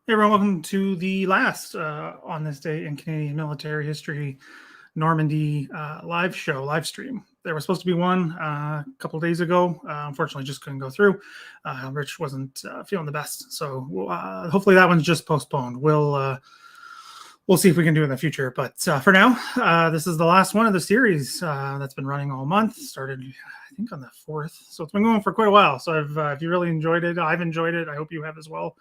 Hey everyone, welcome to the last on this day in Canadian military history Normandy live stream. There was supposed to be one a couple of days ago. Unfortunately, just couldn't go through. Rich wasn't feeling the best, so hopefully that one's just postponed. We'll see if we can do it in the future. But for now, this is the last one of the series that's been running all month. Started, I think, on the 4th, so it's been going for quite a while. So if you really enjoyed it, I've enjoyed it. I hope you have as well.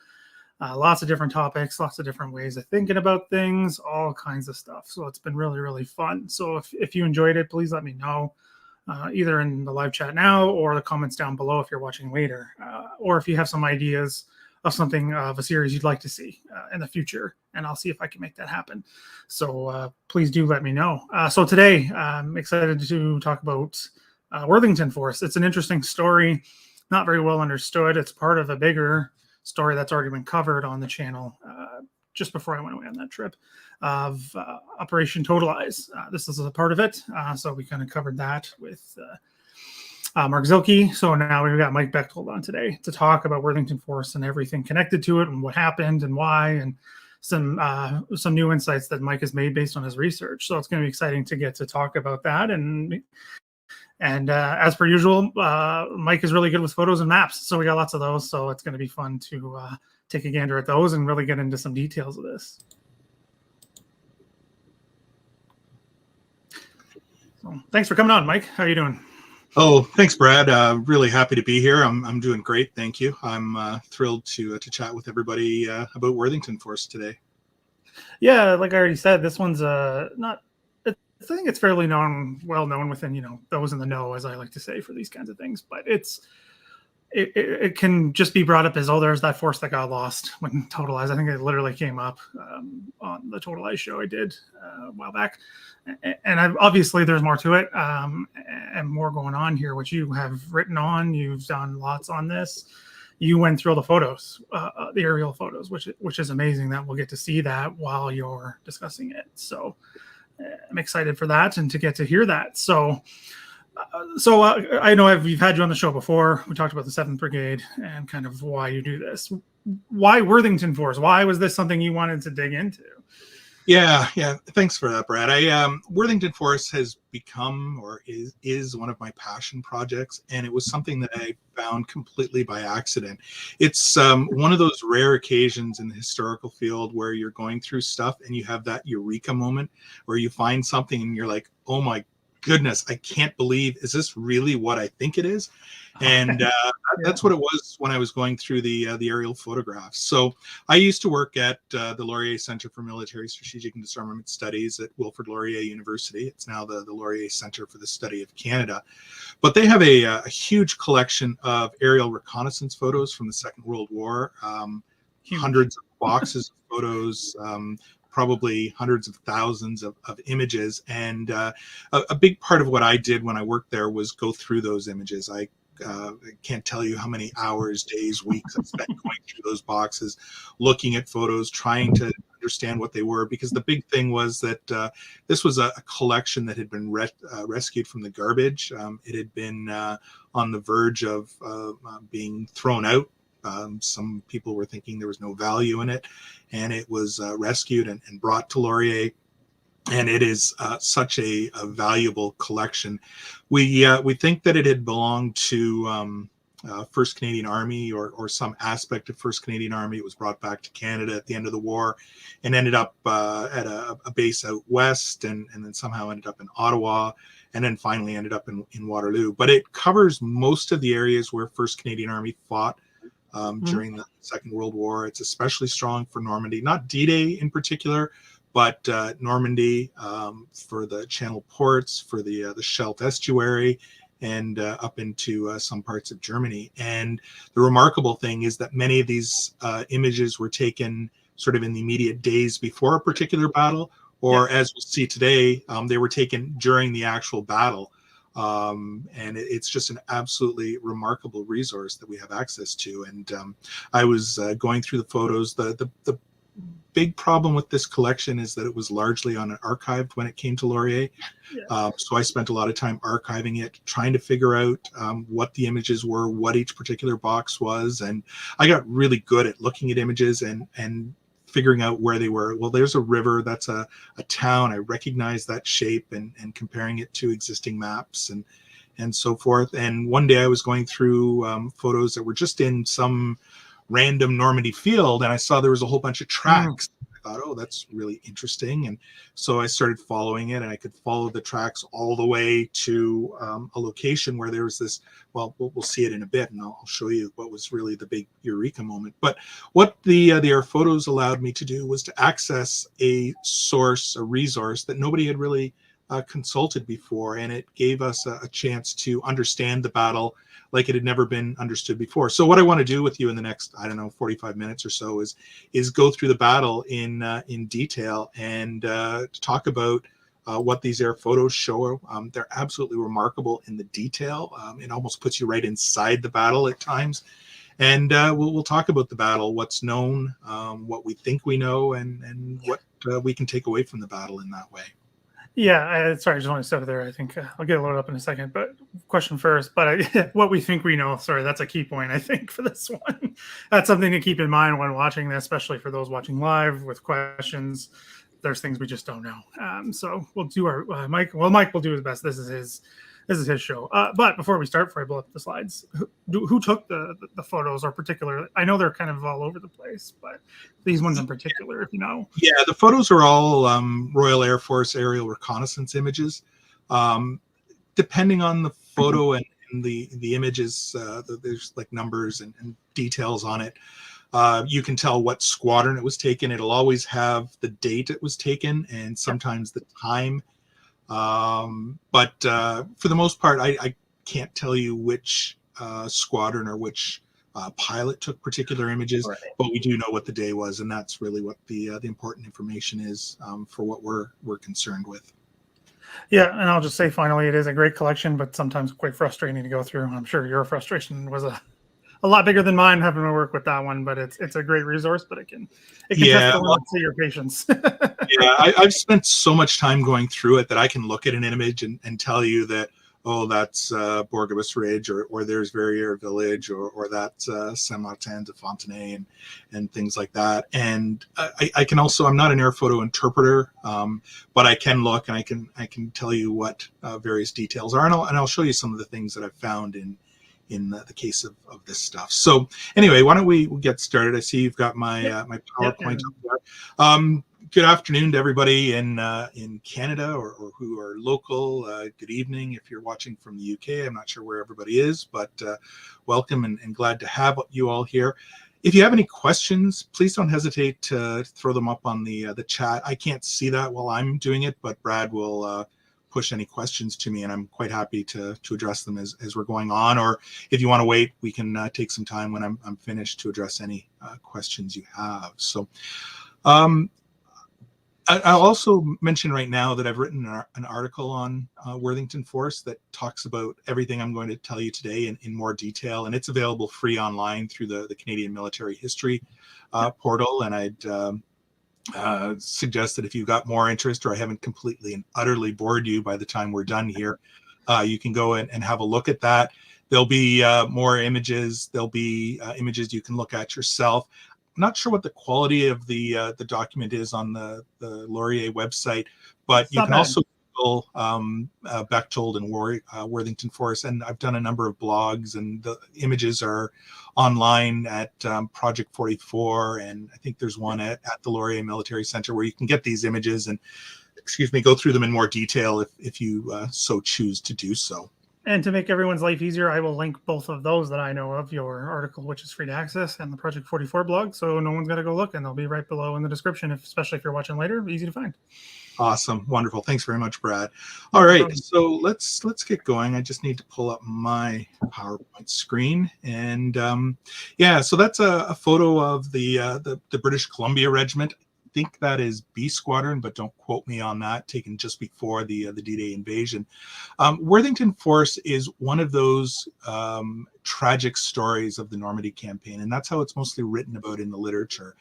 Lots of different topics, lots of different ways of thinking about things, all kinds of stuff. So it's been really, really fun. So if you enjoyed it, please let me know, either in the live chat now or the comments down below if you're watching later, or if you have some ideas of something of a series you'd like to see in the future, and I'll see if I can make that happen. So please do let me know. So today I'm excited to talk about Worthington Force. It's an interesting story, not very well understood. It's part of a bigger story that's already been covered on the channel just before I went away on that trip of Operation Totalize. This is a part of it, so we kind of covered that with Mark Zilke. So now we've got Mike Bechthold on today to talk about Worthington Force and everything connected to it and what happened and why, and some new insights that Mike has made based on his research. So it's going to be exciting to get to talk about that. And as per usual, Mike is really good with photos and maps, so we got lots of those. So it's going to be fun to take a gander at those and really get into some details of this. So thanks for coming on, Mike. How are you doing? Oh, thanks, Brad. Really happy to be here. I'm doing great, thank you. I'm thrilled to chat with everybody about Worthington Force today. Yeah, like I already said, this one's not. I think it's fairly well known within those in the know, as I like to say, for these kinds of things. But it can just be brought up as, oh, there's that force that got lost when Totalize. I think it literally came up on the Totalize show I did a while back. And obviously there's more to it and more going on here, which you have written on. You've done lots on this. You went through all the photos, the aerial photos, which is amazing that we'll get to see that while you're discussing it. So I'm excited for that and to get to hear that. So I know we've had you on the show before. We talked about the 7th Brigade and kind of why you do this. Why Worthington Force? Why was this something you wanted to dig into? Yeah. Thanks for that, Brad. Worthington Force has become, or is one of my passion projects, and it was something that I found completely by accident. It's one of those rare occasions in the historical field where you're going through stuff and you have that eureka moment where you find something and you're like, oh my goodness, I can't believe, is this really what I think it is? And that's what it was when I was going through the aerial photographs. So I used to work at the Laurier Center for Military Strategic and Disarmament Studies at Wilfrid Laurier University. It's now the Laurier Center for the Study of Canada. But they have a huge collection of aerial reconnaissance photos from the Second World War, hundreds of boxes of photos, probably hundreds of thousands of images. And a big part of what I did when I worked there was go through those images. I can't tell you how many hours, days, weeks I spent going through those boxes, looking at photos, trying to understand what they were, because the big thing was that this was a collection that had been rescued from the garbage. It had been on the verge of being thrown out. Some people were thinking there was no value in it, and it was rescued and brought to Laurier. And it is such a valuable collection. We think that it had belonged to 1st Canadian Army or some aspect of 1st Canadian Army. It was brought back to Canada at the end of the war and ended up at a base out west, and then somehow ended up in Ottawa, and then finally ended up in Waterloo. But it covers most of the areas where 1st Canadian Army fought during the Second World War. It's especially strong for Normandy, not D-Day in particular, but Normandy, for the Channel ports, for the Scheldt estuary, and up into some parts of Germany. And the remarkable thing is that many of these images were taken sort of in the immediate days before a particular battle, or as we'll see today, they were taken during the actual battle. And it's just an absolutely remarkable resource that we have access to. And I was going through the photos. The big problem with this collection is that it was largely unarchived when it came to Laurier. Yeah. So I spent a lot of time archiving it, trying to figure out what the images were, what each particular box was. And I got really good at looking at images and figuring out where they were. Well, there's a river, that's a town. I recognize that shape and comparing it to existing maps and so forth. And one day I was going through photos that were just in some random Normandy field, and I saw there was a whole bunch of tracks. I thought, oh, that's really interesting. And so I started following it, and I could follow the tracks all the way to a location where there was this, well, we'll see it in a bit, and I'll show you what was really the big eureka moment. But what the air photos allowed me to do was to access a source, a resource that nobody had really consulted before, and it gave us a chance to understand the battle like it had never been understood before. So what I want to do with you in the next, I don't know, 45 minutes or so is go through the battle in detail and talk about what these air photos show. They're absolutely remarkable in the detail. It almost puts you right inside the battle at times. And we'll talk about the battle, what's known, what we think we know, and what we can take away from the battle in that way. Yeah, sorry, I just want to stop there. I think I'll get it loaded up in a second, but question first. But what we think we know, sorry, that's a key point, I think, for this one. That's something to keep in mind when watching this, especially for those watching live with questions. There's things we just don't know. So we'll do our Mike. Well, Mike will do his best. This is his show. But before we start, before I blow up the slides, who took the photos, or particular? I know they're kind of all over the place, but these ones in particular, if you know. Yeah, the photos are all Royal Air Force aerial reconnaissance images. Depending on the photo and the images, there's like numbers and details on it. You can tell what squadron it was taken. It'll always have the date it was taken and sometimes the time. But for the most part, I can't tell you which squadron or which pilot took particular images, right. But we do know what the day was, and that's really what the important information is for what we're concerned with. Yeah, and I'll just say finally, it is a great collection, but sometimes quite frustrating to go through. I'm sure your frustration was a lot bigger than mine having to work with that one, but it's a great resource, but it can test the limits of your patience. Yeah, I've spent so much time going through it that I can look at an image and tell you that, oh, that's Bourgobus Ridge, or there's Verrières Village, or that's Saint-Martin de Fontenay, and things like that. And I can also, I'm not an air photo interpreter, but I can look and I can tell you what various details are, and I'll show you some of the things that I've found in the case of this stuff. So anyway, why don't we get started? I see you've got my my PowerPoint up there. Good afternoon to everybody in Canada or who are local. Good evening if you're watching from the UK. I'm not sure where everybody is, but welcome and glad to have you all here. If you have any questions, please don't hesitate to throw them up on the chat. I can't see that while I'm doing it, but Brad will push any questions to me, and I'm quite happy to address them as we're going on. Or if you want to wait, we can take some time when I'm finished to address any questions you have. So I'll also mention right now that I've written an article on Worthington Force that talks about everything I'm going to tell you today in more detail, and it's available free online through the Canadian Military History portal. And I'd suggest that if you've got more interest, or I haven't completely and utterly bored you by the time we're done here, you can go and have a look at that. There'll be more images. There'll be images you can look at yourself. I'm not sure what the quality of the document is on the Laurier website, but you can also Google Bechthold and Worthington Force, and I've done a number of blogs, and the images are online at Project 44, and I think there's one at the Laurier Military Center where you can get these images and, go through them in more detail if you so choose to do so. And to make everyone's life easier, I will link both of those that I know of, your article, which is free to access, and the Project 44 blog, so no one's got to go look, and they'll be right below in the description, especially if you're watching later. Easy to find. Awesome. Wonderful. Thanks very much, Brad. All right, so let's get going. I just need to pull up my PowerPoint screen. And yeah, so that's a photo of the British Columbia Regiment. think that is B Squadron, but don't quote me on that, taken just before the D-Day invasion. Worthington Force is one of those tragic stories of the Normandy campaign, and that's how it's mostly written about in the literature.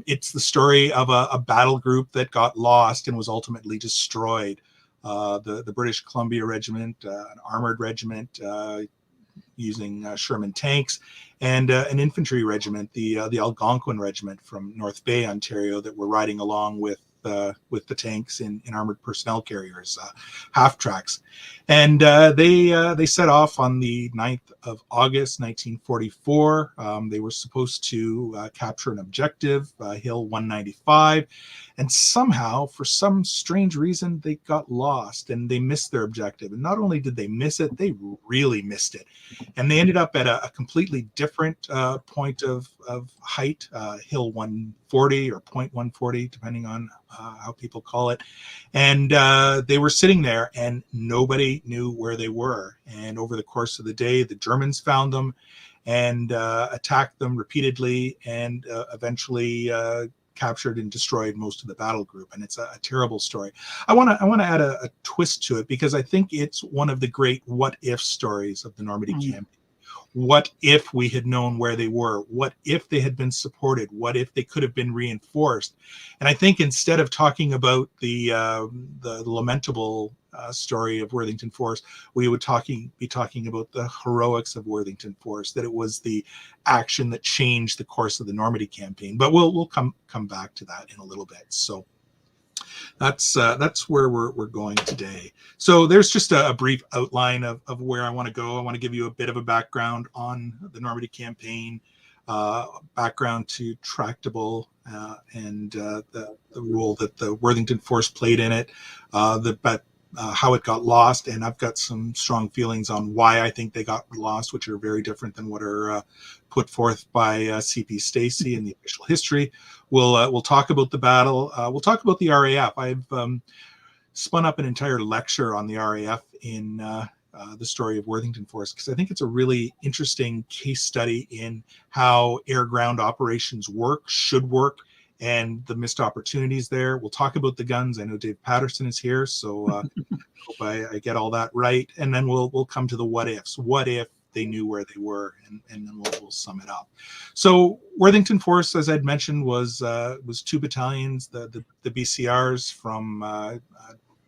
It's the story of a battle group that got lost and was ultimately destroyed. The British Columbia Regiment, an armored regiment using Sherman tanks, and an infantry regiment, the Algonquin Regiment from North Bay, Ontario, that were riding along with the tanks in armored personnel carriers, half tracks. And they set off on the 9th of August, 1944. They were supposed to capture an objective, Hill 195. And somehow, for some strange reason, they got lost and they missed their objective. And not only did they miss it, they really missed it. And they ended up at a completely different point of height, Hill 140 or point 140, depending on how people call it. And they were sitting there and nobody knew where they were. And over the course of the day, the Germans found them and attacked them repeatedly and eventually captured and destroyed most of the battle group. And it's a terrible story. I want to add a twist to it, because I think it's one of the great what if stories of the Normandy campaign. What if we had known where they were? What if they had been supported? What if they could have been reinforced? And I think instead of talking about the lamentable story of Worthington Force, we would be talking about the heroics of Worthington Force, that it was the action that changed the course of the Normandy campaign. But we'll come back to that in a little bit. So that's where we're going today. So there's just a brief outline of where I want to go. I want to give you a bit of a background on the Normandy campaign, background to tractable and the role that the Worthington Force played in it, how it got lost, and I've got some strong feelings on why I think they got lost, which are very different than what are put forth by CP Stacey in the official history. We'll talk about the battle. We'll talk about the RAF. I've spun up an entire lecture on the RAF in the story of Worthington Force, because I think it's a really interesting case study in how air-ground operations should work, and the missed opportunities there. We'll talk about the guns. I know Dave Patterson is here, so hope I get all that right. And then we'll come to the what ifs. What if they knew where they were? And then we'll sum it up. So Worthington Force, as I'd mentioned, was 2 battalions, the BCRs from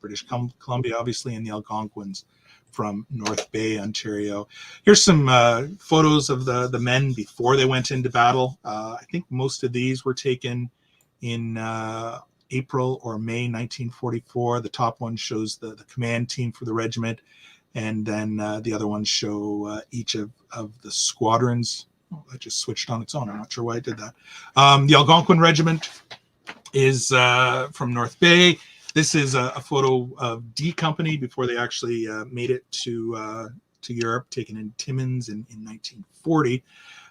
British Columbia, obviously, and the Algonquins from North Bay, Ontario. Here's some photos of the men before they went into battle. I think most of these were taken in April or May 1944. The top one shows the command team for the regiment, and then the other ones show each of the squadrons. Oh, that just switched on its own. I'm not sure why I did that. The Algonquin Regiment is from North Bay. This is a photo of D Company before they actually made it to Europe, taken in Timmins in 1940.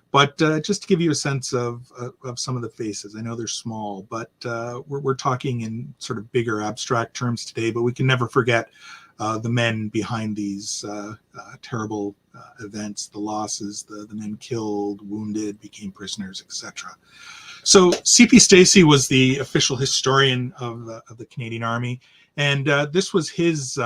But just to give you a sense of some of the faces, I know they're small, but we're talking in sort of bigger abstract terms today, but we can never forget the men behind these terrible events, the losses, the men killed, wounded, became prisoners, etc. So CP Stacey was the official historian of the Canadian Army, and this was his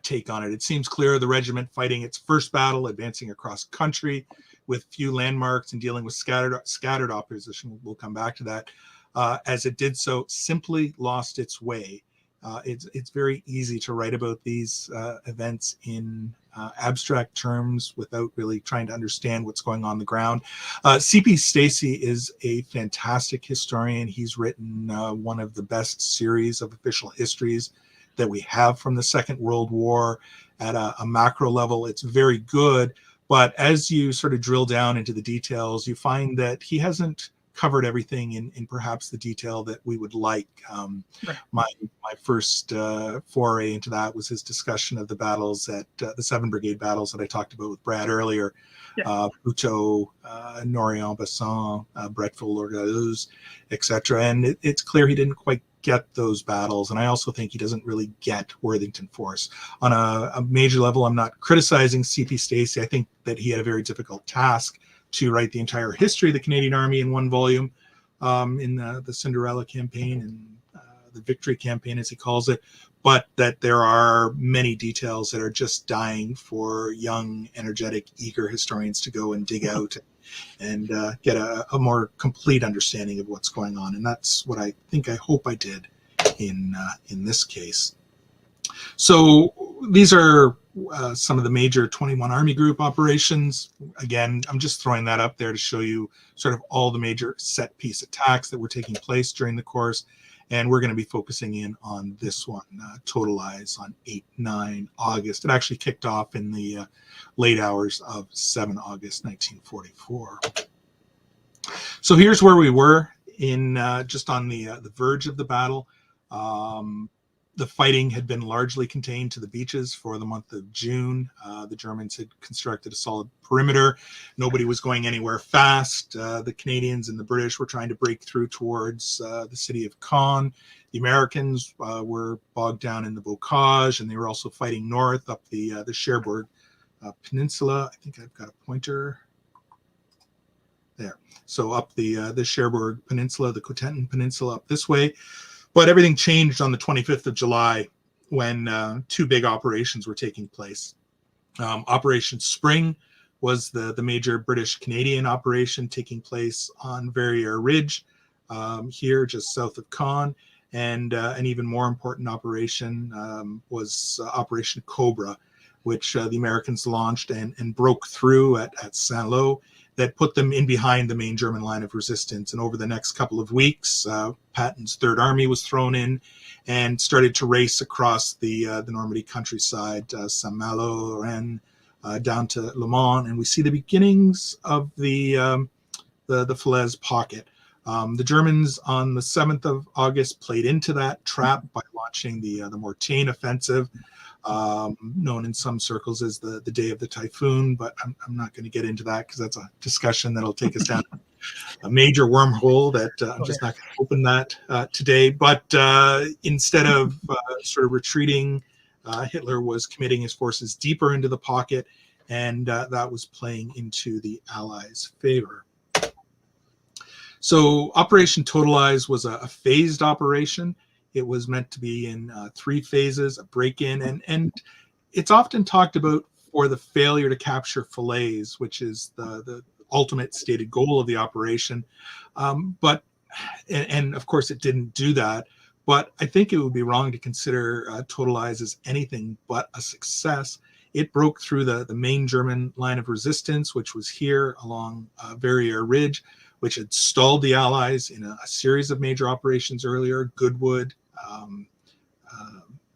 take on it. It seems clear the regiment fighting its first battle, advancing across country with few landmarks and dealing with scattered opposition. We'll come back to that. As it did so, simply lost its way. It's very easy to write about these events in abstract terms without really trying to understand what's going on the ground. CP Stacey is a fantastic historian. He's written one of the best series of official histories that we have from the Second World War at a macro level. It's very good, but as you sort of drill down into the details, you find that he hasn't covered everything in perhaps the detail that we would like. Right. My first foray into that was his discussion of the battles at the 7 Brigade battles that I talked about with Brad earlier. Yeah. Puteaux, Nory-en-Besson, Bretteville-Orgaz, etc. And it's clear he didn't quite get those battles, and I also think he doesn't really get Worthington Force. On a major level, I'm not criticizing CP Stacey. I think that he had a very difficult task to write the entire history of the Canadian Army in one volume. in the Cinderella campaign and the Victory campaign, as he calls it, but that there are many details that are just dying for young, energetic, eager historians to go and dig out and get a more complete understanding of what's going on. And that's what I hope I did in this case. So these are some of the major 21 Army Group operations. Again, I'm just throwing that up there to show you sort of all the major set piece attacks that were taking place during the course. And we're going to be focusing in on this one, Totalize, on 8-9 August. It actually kicked off in the late hours of 7 August 1944. So here's where we were in just on the verge of the battle. The fighting had been largely contained to the beaches for the month of June. The Germans had constructed a solid perimeter. Nobody was going anywhere fast. The Canadians and the British were trying to break through towards the city of Caen. The Americans were bogged down in the Bocage, and they were also fighting north up the Cherbourg Peninsula. I think I've got a pointer there. So up the Cherbourg Peninsula, the Cotentin Peninsula up this way. But everything changed on the 25th of July when two big operations were taking place. Operation Spring was the major British-Canadian operation taking place on Verrières Ridge, here just south of Caen. And an even more important operation was Operation Cobra, which the Americans launched and broke through at Saint-Lô. That put them in behind the main German line of resistance. And over the next couple of weeks, Patton's Third Army was thrown in and started to race across the Normandy countryside, Saint-Malo, Rennes, down to Le Mans. And we see the beginnings of the Falaise pocket. The Germans on the 7th of August played into that trap by launching the Mortagne offensive, known in some circles as the Day of the Typhoon, but I'm not going to get into that because that's a discussion that'll take us down a major wormhole that I'm just not going to open that today. But instead of sort of retreating, Hitler was committing his forces deeper into the pocket, and that was playing into the Allies' favor. So Operation Totalize was a phased operation. It was meant to be in 3 phases, a break-in, and it's often talked about for the failure to capture Falaise, which is the ultimate stated goal of the operation. But of course it didn't do that. But I think it would be wrong to consider Totalize as anything but a success. It broke through the main German line of resistance, which was here along Verrières Ridge, which had stalled the Allies in a series of major operations earlier, Goodwood,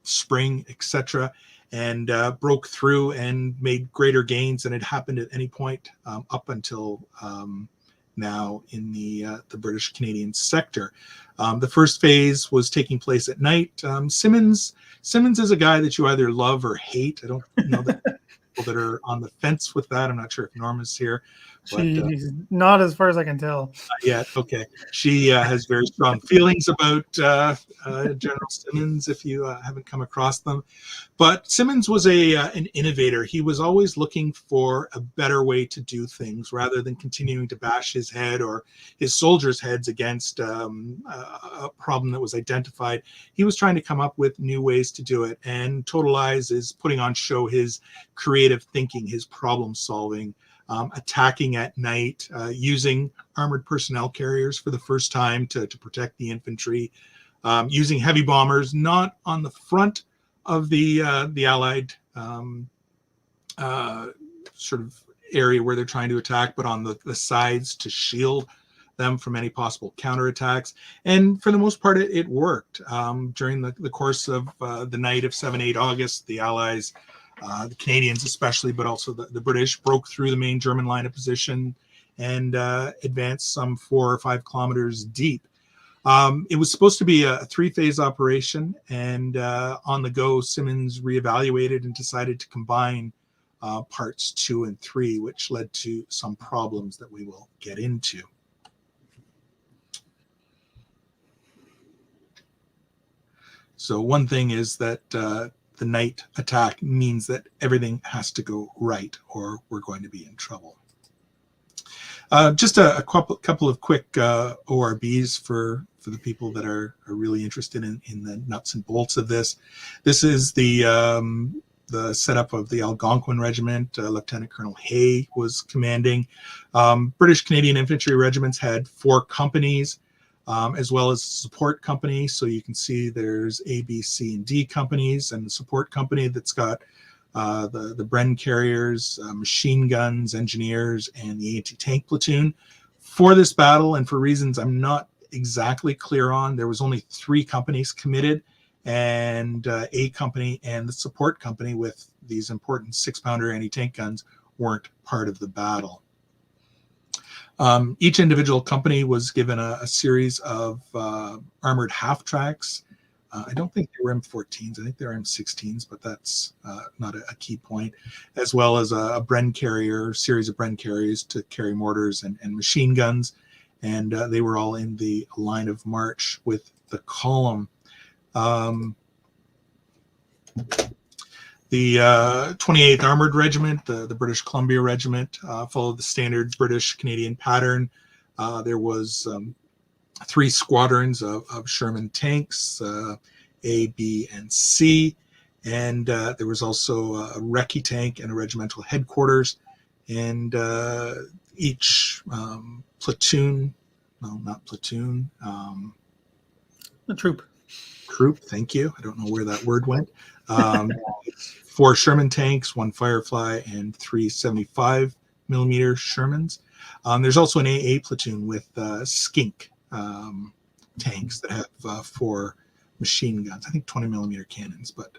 Spring, etc., and broke through and made greater gains than had happened at any point up until now in the British Canadian sector. The first phase was taking place at night. Simmons is a guy that you either love or hate. I don't know that people that are on the fence with that. I'm not sure if Norma's here. She's not, as far as I can tell. Not yet. Okay. She has very strong feelings about General Simmons, if you haven't come across them. But Simmons was an innovator. He was always looking for a better way to do things rather than continuing to bash his head or his soldiers' heads against a problem that was identified. He was trying to come up with new ways to do it. And Totalize is putting on show his creative thinking, his problem solving. Attacking at night, using armored personnel carriers for the first time to protect the infantry, using heavy bombers not on the front of the Allied sort of area where they're trying to attack, but on the sides to shield them from any possible counterattacks. And for the most part, it worked. During the course of the night of 7-8 August, the Allies, the Canadians especially, but also the British, broke through the main German line of position and advanced some 4 or 5 kilometers deep. It was supposed to be a 3-phase operation, and on the go, Simmons reevaluated and decided to combine parts 2 and 3, which led to some problems that we will get into. So one thing is that the night attack means that everything has to go right or we're going to be in trouble. Just a couple of quick ORBs for the people that are really interested in the nuts and bolts of this. This is the setup of the Algonquin Regiment. Lieutenant Colonel Hay was commanding. British Canadian Infantry regiments had 4 companies, as well as support company. So you can see there's A, B, C, and D companies, and the support company that's got the Bren carriers, machine guns, engineers, and the anti-tank platoon. For this battle, and for reasons I'm not exactly clear on, there was only 3 companies committed, and A company and the support company with these important 6-pounder anti-tank guns weren't part of the battle. Each individual company was given a series of armored half-tracks. I don't think they were M14s. I think they're M16s, but that's not a key point. As well as a Bren carrier, series of Bren carriers to carry mortars and machine guns. And they were all in the line of march with the column. The 28th Armored Regiment, the British Columbia Regiment, followed the standard British Canadian pattern. There was 3 squadrons of Sherman tanks, A, B, and C. And there was also a recce tank and a regimental headquarters. And each platoon, no, not platoon. A troop. Troop, thank you. I don't know where that word went. 4 Sherman tanks, 1 Firefly, and 3 75 millimeter Shermans. There's also an AA platoon with skink tanks that have 4 machine guns. I think 20 millimeter cannons, but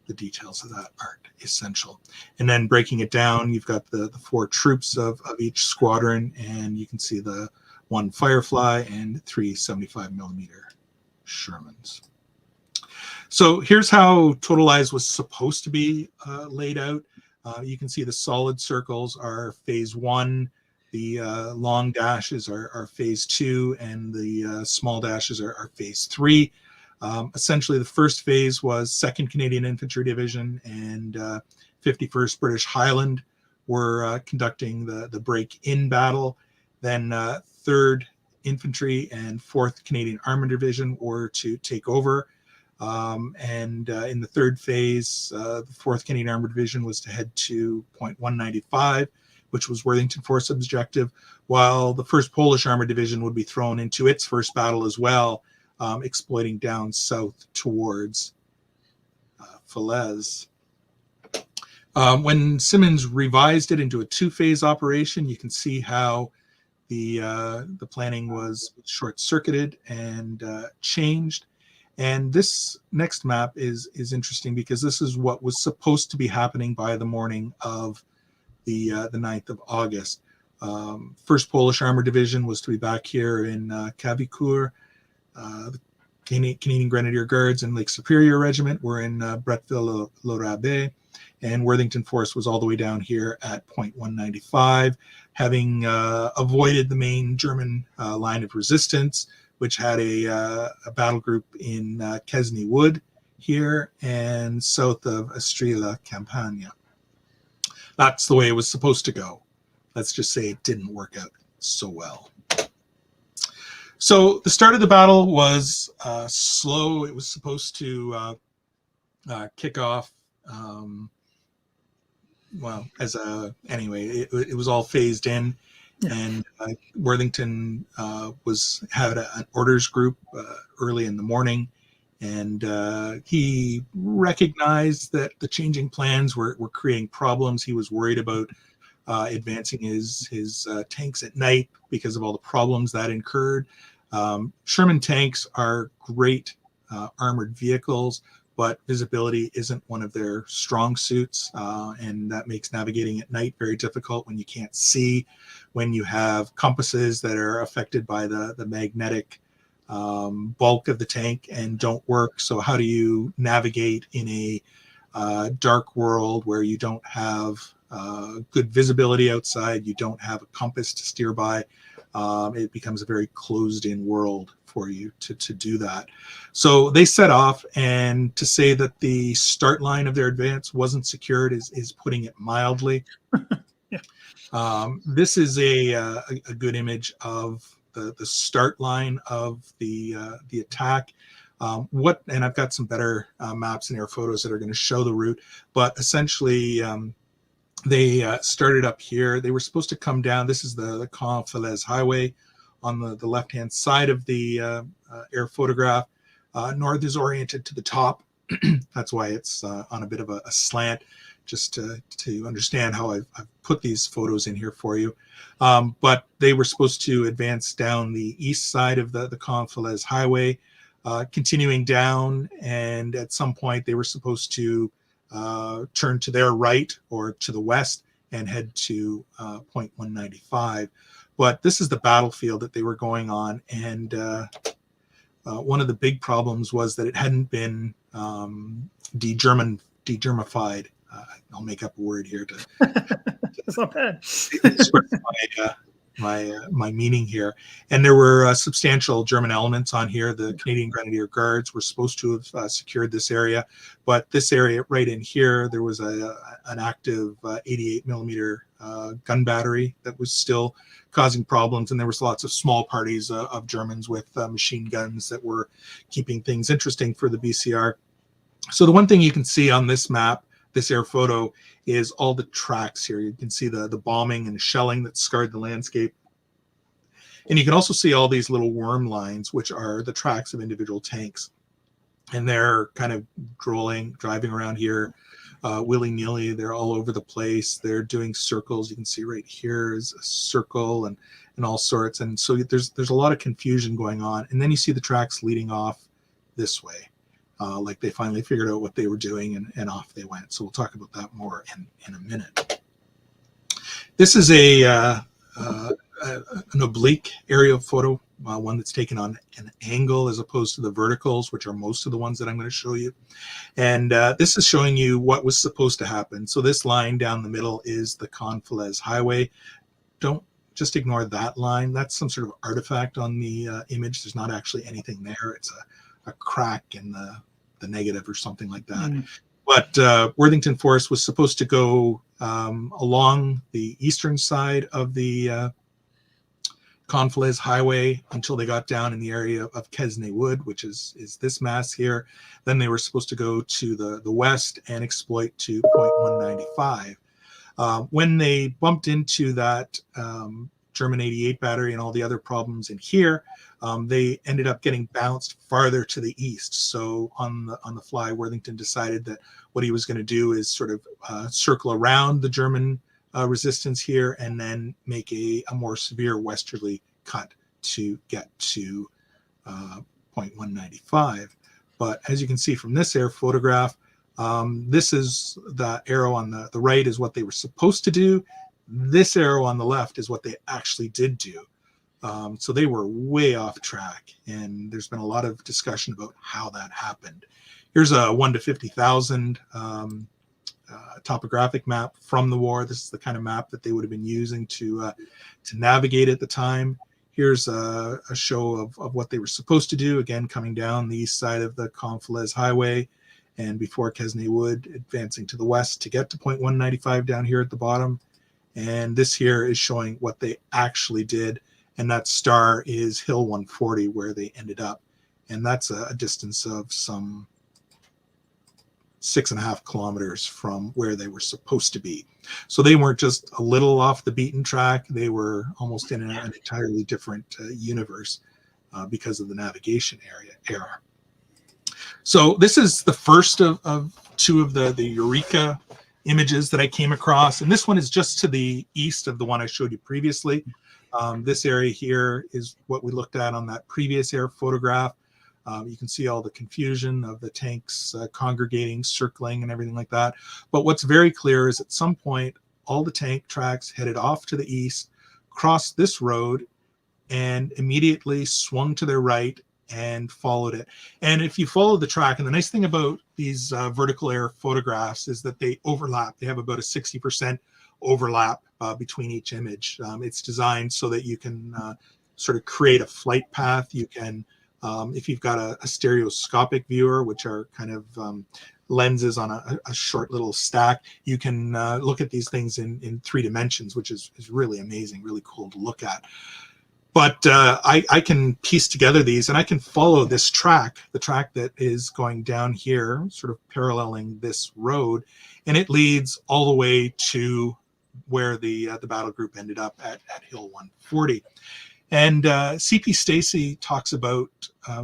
the details of that aren't essential. And then breaking it down, you've got the 4 troops of each squadron, and you can see the 1 Firefly and 3 75 millimeter Shermans. So here's how Totalize was supposed to be laid out. You can see the solid circles are phase 1, the long dashes are phase 2, and the small dashes are phase 3. Essentially, the first phase was 2nd Canadian Infantry Division and 51st British Highland were conducting the break-in battle. Then 3rd Infantry and 4th Canadian Armored Division were to take over. In the 3rd phase, the 4th Canadian Armored Division was to head to point 195, which was Worthington Force objective, while the 1st Polish Armored Division would be thrown into its first battle as well, exploiting down south towards Falaise. When Simmons revised it into a 2-phase operation, you can see how the planning was short-circuited and changed. And this next map is interesting because this is what was supposed to be happening by the morning of the 9th of August. 1st Polish Armored Division was to be back here in Cavicourt. The Canadian Grenadier Guards and Lake Superior Regiment were in Bretteville-le-Rabais, and Worthington Force was all the way down here at point 195, having avoided the main German line of resistance, which had a battle group in Quesnay Wood here and south of Estrie-la-Campagne. That's the way it was supposed to go. Let's just say it didn't work out so well. So the start of the battle was slow. It was supposed to kick off. Anyway, it was all phased in. Yeah. And Worthington had an orders group early in the morning, and he recognized that the changing plans were creating problems. He was worried about advancing his tanks at night because of all the problems that incurred. Sherman tanks are great armored vehicles, but visibility isn't one of their strong suits, and that makes navigating at night very difficult when you can't see, when you have compasses that are affected by the magnetic bulk of the tank and don't work. So how do you navigate in a dark world where you don't have good visibility outside, you don't have a compass to steer by? It becomes a very closed-in world for you to do that. So they set off, and to say that the start line of their advance wasn't secured is putting it mildly. This is a good image of the start line of the attack. And I've got some better maps and air photos that are going to show the route, but essentially they started up here. They were supposed to come down. This is the Casualties highway on the left-hand side of the air photograph. North is oriented to the top. That's why it's on a bit of a slant, just to understand how I've put these photos in here for you. But they were supposed to advance down the east side of the Casualties highway, continuing down, and at some point they were supposed to turn to their right or to the west and head to point 195. But this is the battlefield that they were going on, and one of the big problems was that it hadn't been de-Germified. I'll make up a word here to it's not bad. express my meaning here. And there were substantial German elements on here. The Canadian Grenadier Guards were supposed to have secured this area, but this area right in here, there was an active 88 millimeter gun battery that was still causing problems, and there was lots of small parties of Germans with machine guns that were keeping things interesting for the BCR. So the one thing you can see on this map, this air photo, is all the tracks here. You can see the bombing and shelling that scarred the landscape. And you can also see all these little worm lines, which are the tracks of individual tanks. And they're kind of driving around here willy-nilly. They're all over the place. They're doing circles. You can see right here is a circle and all sorts. And so there's a lot of confusion going on. And then you see the tracks leading off this way. Like they finally figured out what they were doing, and off they went. So we'll talk about that more in a minute. This is an oblique aerial photo, one that's taken on an angle as opposed to the verticals, which are most of the ones that I'm going to show you. And this is showing you what was supposed to happen. So this line down the middle is the Casualties highway. Don't just ignore that line. That's some sort of artifact on the image. There's not actually anything there. It's a crack in the negative or something like that. But Worthington Force was supposed to go along the eastern side of the Casualties highway until they got down in the area of Kesney Wood, which is this mass here. Then they were supposed to go to the west and exploit to point 195. When they bumped into that German 88 battery and all the other problems in here, they ended up getting bounced farther to the east. So on the fly, Worthington decided that what he was going to do is sort of circle around the German resistance here and then make a more severe westerly cut to get to point 195. But as you can see from this air photograph, this is the arrow on the right is what they were supposed to do. This arrow on the left is what they actually did do. So they were way off track, and there's been a lot of discussion about how that happened. Here's a 1 to 50,000 topographic map from the war. This is the kind of map that they would have been using to navigate at the time. Here's a show of what they were supposed to do, again coming down the east side of the Casualties highway and before Kesney Wood, advancing to the west to get to point 195 down here at the bottom. And this here is showing what they actually did. And that star is Hill 140, where they ended up. And that's a distance of some 6.5 kilometers from where they were supposed to be. So they weren't just a little off the beaten track. They were almost in an entirely different universe because of the navigation error. So this is the first of two of the Eureka images that I came across. And this one is just to the east of the one I showed you previously. This area here is what we looked at on that previous air photograph. You can see all the confusion of the tanks congregating, circling, and everything like that. But what's very clear is at some point, all the tank tracks headed off to the east, crossed this road, and immediately swung to their right and followed it. And if you follow the track, and the nice thing about these vertical air photographs is that they overlap. They have about a 60% overlap between each image. It's designed so that you can sort of create a flight path. You can, if you've got a stereoscopic viewer, which are kind of lenses on a short little stack. You can look at these things in 3 dimensions, which is really amazing, really cool to look at. But I can piece together these, and I can follow this track, the track that is going down here, sort of paralleling this road, and it leads all the way to where the battle group ended up at Hill 140. And C.P. Stacey talks about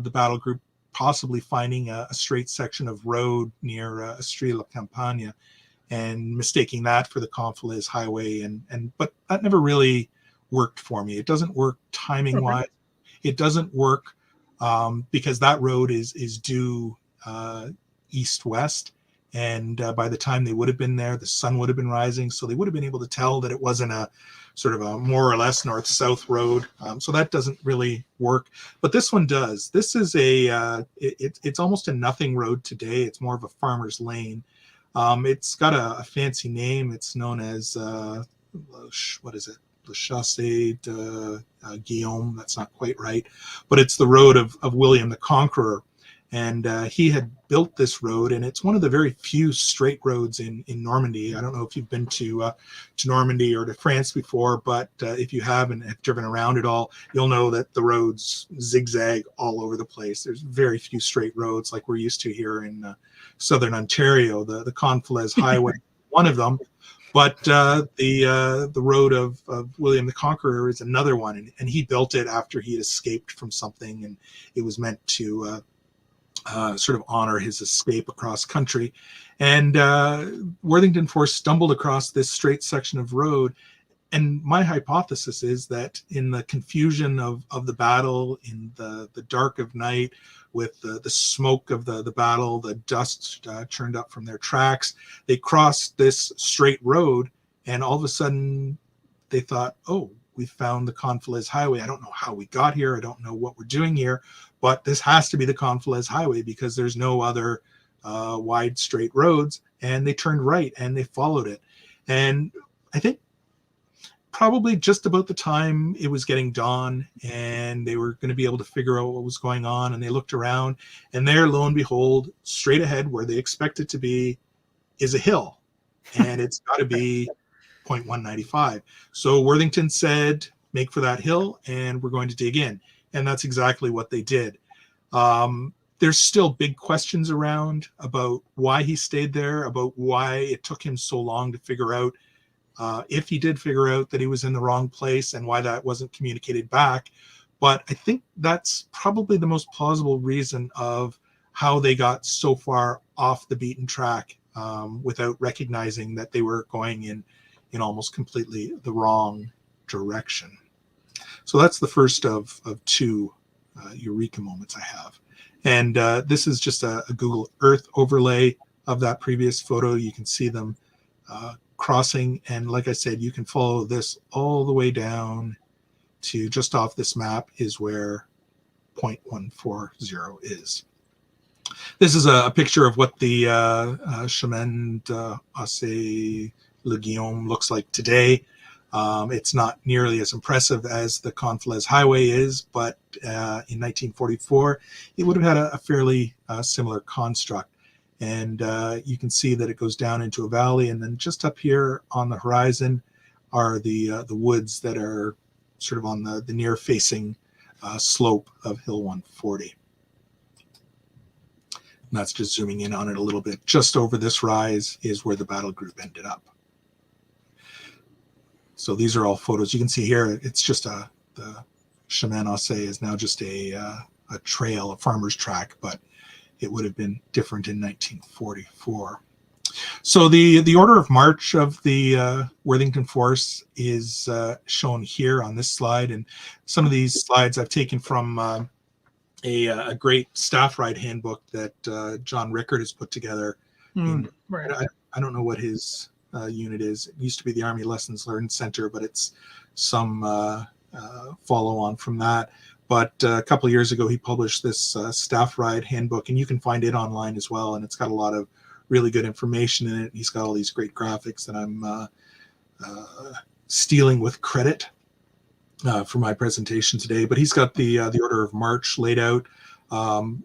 the battle group possibly finding a straight section of road near Estrie-la-Campagne and mistaking that for the Conflans Highway, but that never really worked for me. It doesn't work timing wise. Okay. It doesn't work because that road is due east-west, and by the time they would have been there, the sun would have been rising, so they would have been able to tell that it wasn't a sort of a more or less north-south road. So that doesn't really work, but this one does. This is it's almost a nothing road today. It's more of a farmer's lane. It's got a fancy name. It's known as what is it? Le Chaussée de Guillaume. That's not quite right, but it's the road of William the Conqueror, and he had built this road, and it's one of the very few straight roads in Normandy. I don't know if you've been to Normandy or to France before, but if you have and have driven around at all, you'll know that the roads zigzag all over the place. There's very few straight roads like we're used to here in southern Ontario. The Conflans Highway, one of them. But the road of William the Conqueror is another one, and he built it after he had escaped from something, and it was meant to sort of honor his escape across country. And Worthington Force stumbled across this straight section of road, and my hypothesis is that in the confusion of the battle, in the dark of night, with the smoke of the battle, the dust churned up from their tracks, they crossed this straight road, and all of a sudden they thought, oh, we found the Conflans Highway. I don't know how we got here. I don't know what we're doing here, but this has to be the Conflans Highway because there's no other wide straight roads. And they turned right and they followed it. And I think probably just about the time it was getting dawn and they were going to be able to figure out what was going on, and they looked around, and there, lo and behold, straight ahead where they expect it to be is a hill, and it's got to be 0.195. So Worthington said, make for that hill and we're going to dig in. And that's exactly what they did. There's still big questions around about why he stayed there, about why it took him so long to figure out if he did figure out that he was in the wrong place, and why that wasn't communicated back. But I think that's probably the most plausible reason of how they got so far off the beaten track without recognizing that they were going in almost completely the wrong direction. So that's the first of 2 eureka moments I have. And this is just a Google Earth overlay of that previous photo. You can see them crossing, and like I said, you can follow this all the way down to just off this map is where 0.140 is. This is a picture of what the Chemin d'Assez Le Guillaume looks like today. It's not nearly as impressive as the Conflans Highway is, but in 1944, it would have had a fairly similar construct. And you can see that it goes down into a valley, and then just up here on the horizon are the woods that are sort of on the near-facing slope of Hill 140. And that's just zooming in on it a little bit. Just over this rise is where the battle group ended up. So these are all photos. You can see here, it's just the Chemin d'Assez is now just a trail, a farmer's track, but it would have been different in 1944. So the order of march of the Worthington Force is shown here on this slide, and some of these slides I've taken from a great staff ride handbook that John Rickard has put together. Right. I don't know what his unit is. It used to be the Army Lessons Learned Center, but it's some follow on from that. But a couple of years ago, he published this staff ride handbook, and you can find it online as well. And it's got a lot of really good information in it. He's got all these great graphics that I'm stealing with credit for my presentation today. But he's got the order of march laid out.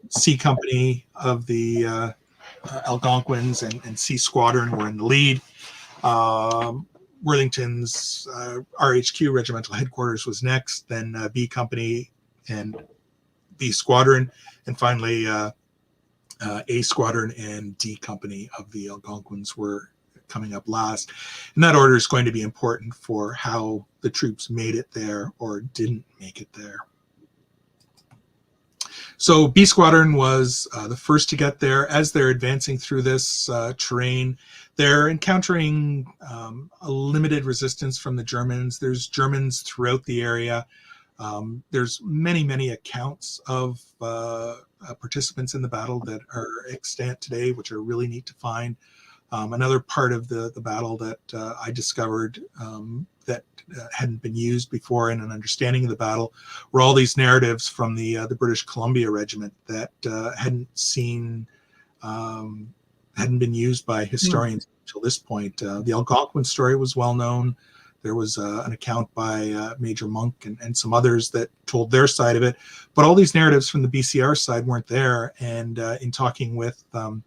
C Company of the Algonquins and C Squadron were in the lead. Worthington's RHQ, Regimental Headquarters, was next, then B Company and B Squadron, and finally A Squadron and D Company of the Algonquins were coming up last. And that order is going to be important for how the troops made it there or didn't make it there. So B Squadron was the first to get there. As they're advancing through this terrain, they're encountering a limited resistance from the Germans. There's Germans throughout the area. There's many accounts of participants in the battle that are extant today, which are really neat to find. Another part of the battle that I discovered that hadn't been used before in an understanding of the battle were all these narratives from the British Columbia Regiment that hadn't been used by historians until this point. The Algonquin story was well known. There was an account by Major Monk and some others that told their side of it, but all these narratives from the BCR side weren't there. And in talking with some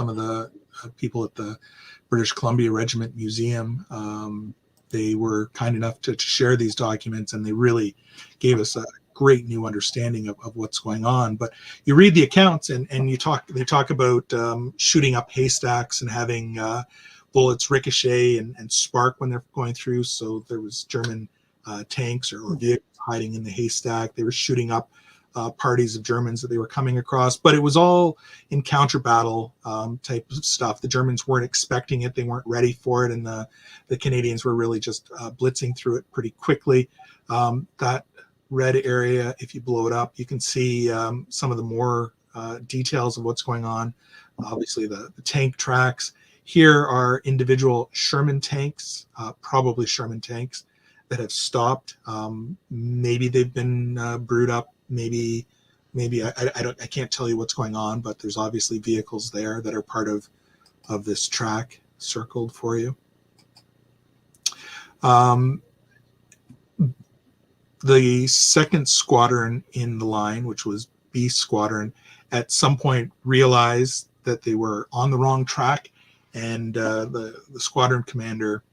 of the people at the British Columbia Regiment Museum, they were kind enough to share these documents, and they really gave us a great new understanding of what's going on. But you read the accounts and they talk about shooting up haystacks and having bullets ricochet and spark when they're going through. So there was German tanks or vehicles hiding in the haystack. They were shooting up parties of Germans that they were coming across, but it was all in counter battle type of stuff. The Germans weren't expecting it. They weren't ready for it. And the Canadians were really just blitzing through it pretty quickly. That red area, if you blow it up, you can see some of the more details of what's going on. Obviously the tank tracks. Here are individual Sherman tanks, probably Sherman tanks that have stopped. Maybe they've been brewed up. Maybe I can't tell you what's going on, but there's obviously vehicles there that are part of this track circled for you. The second squadron in the line, which was B Squadron, at some point realized that they were on the wrong track, and the squadron commander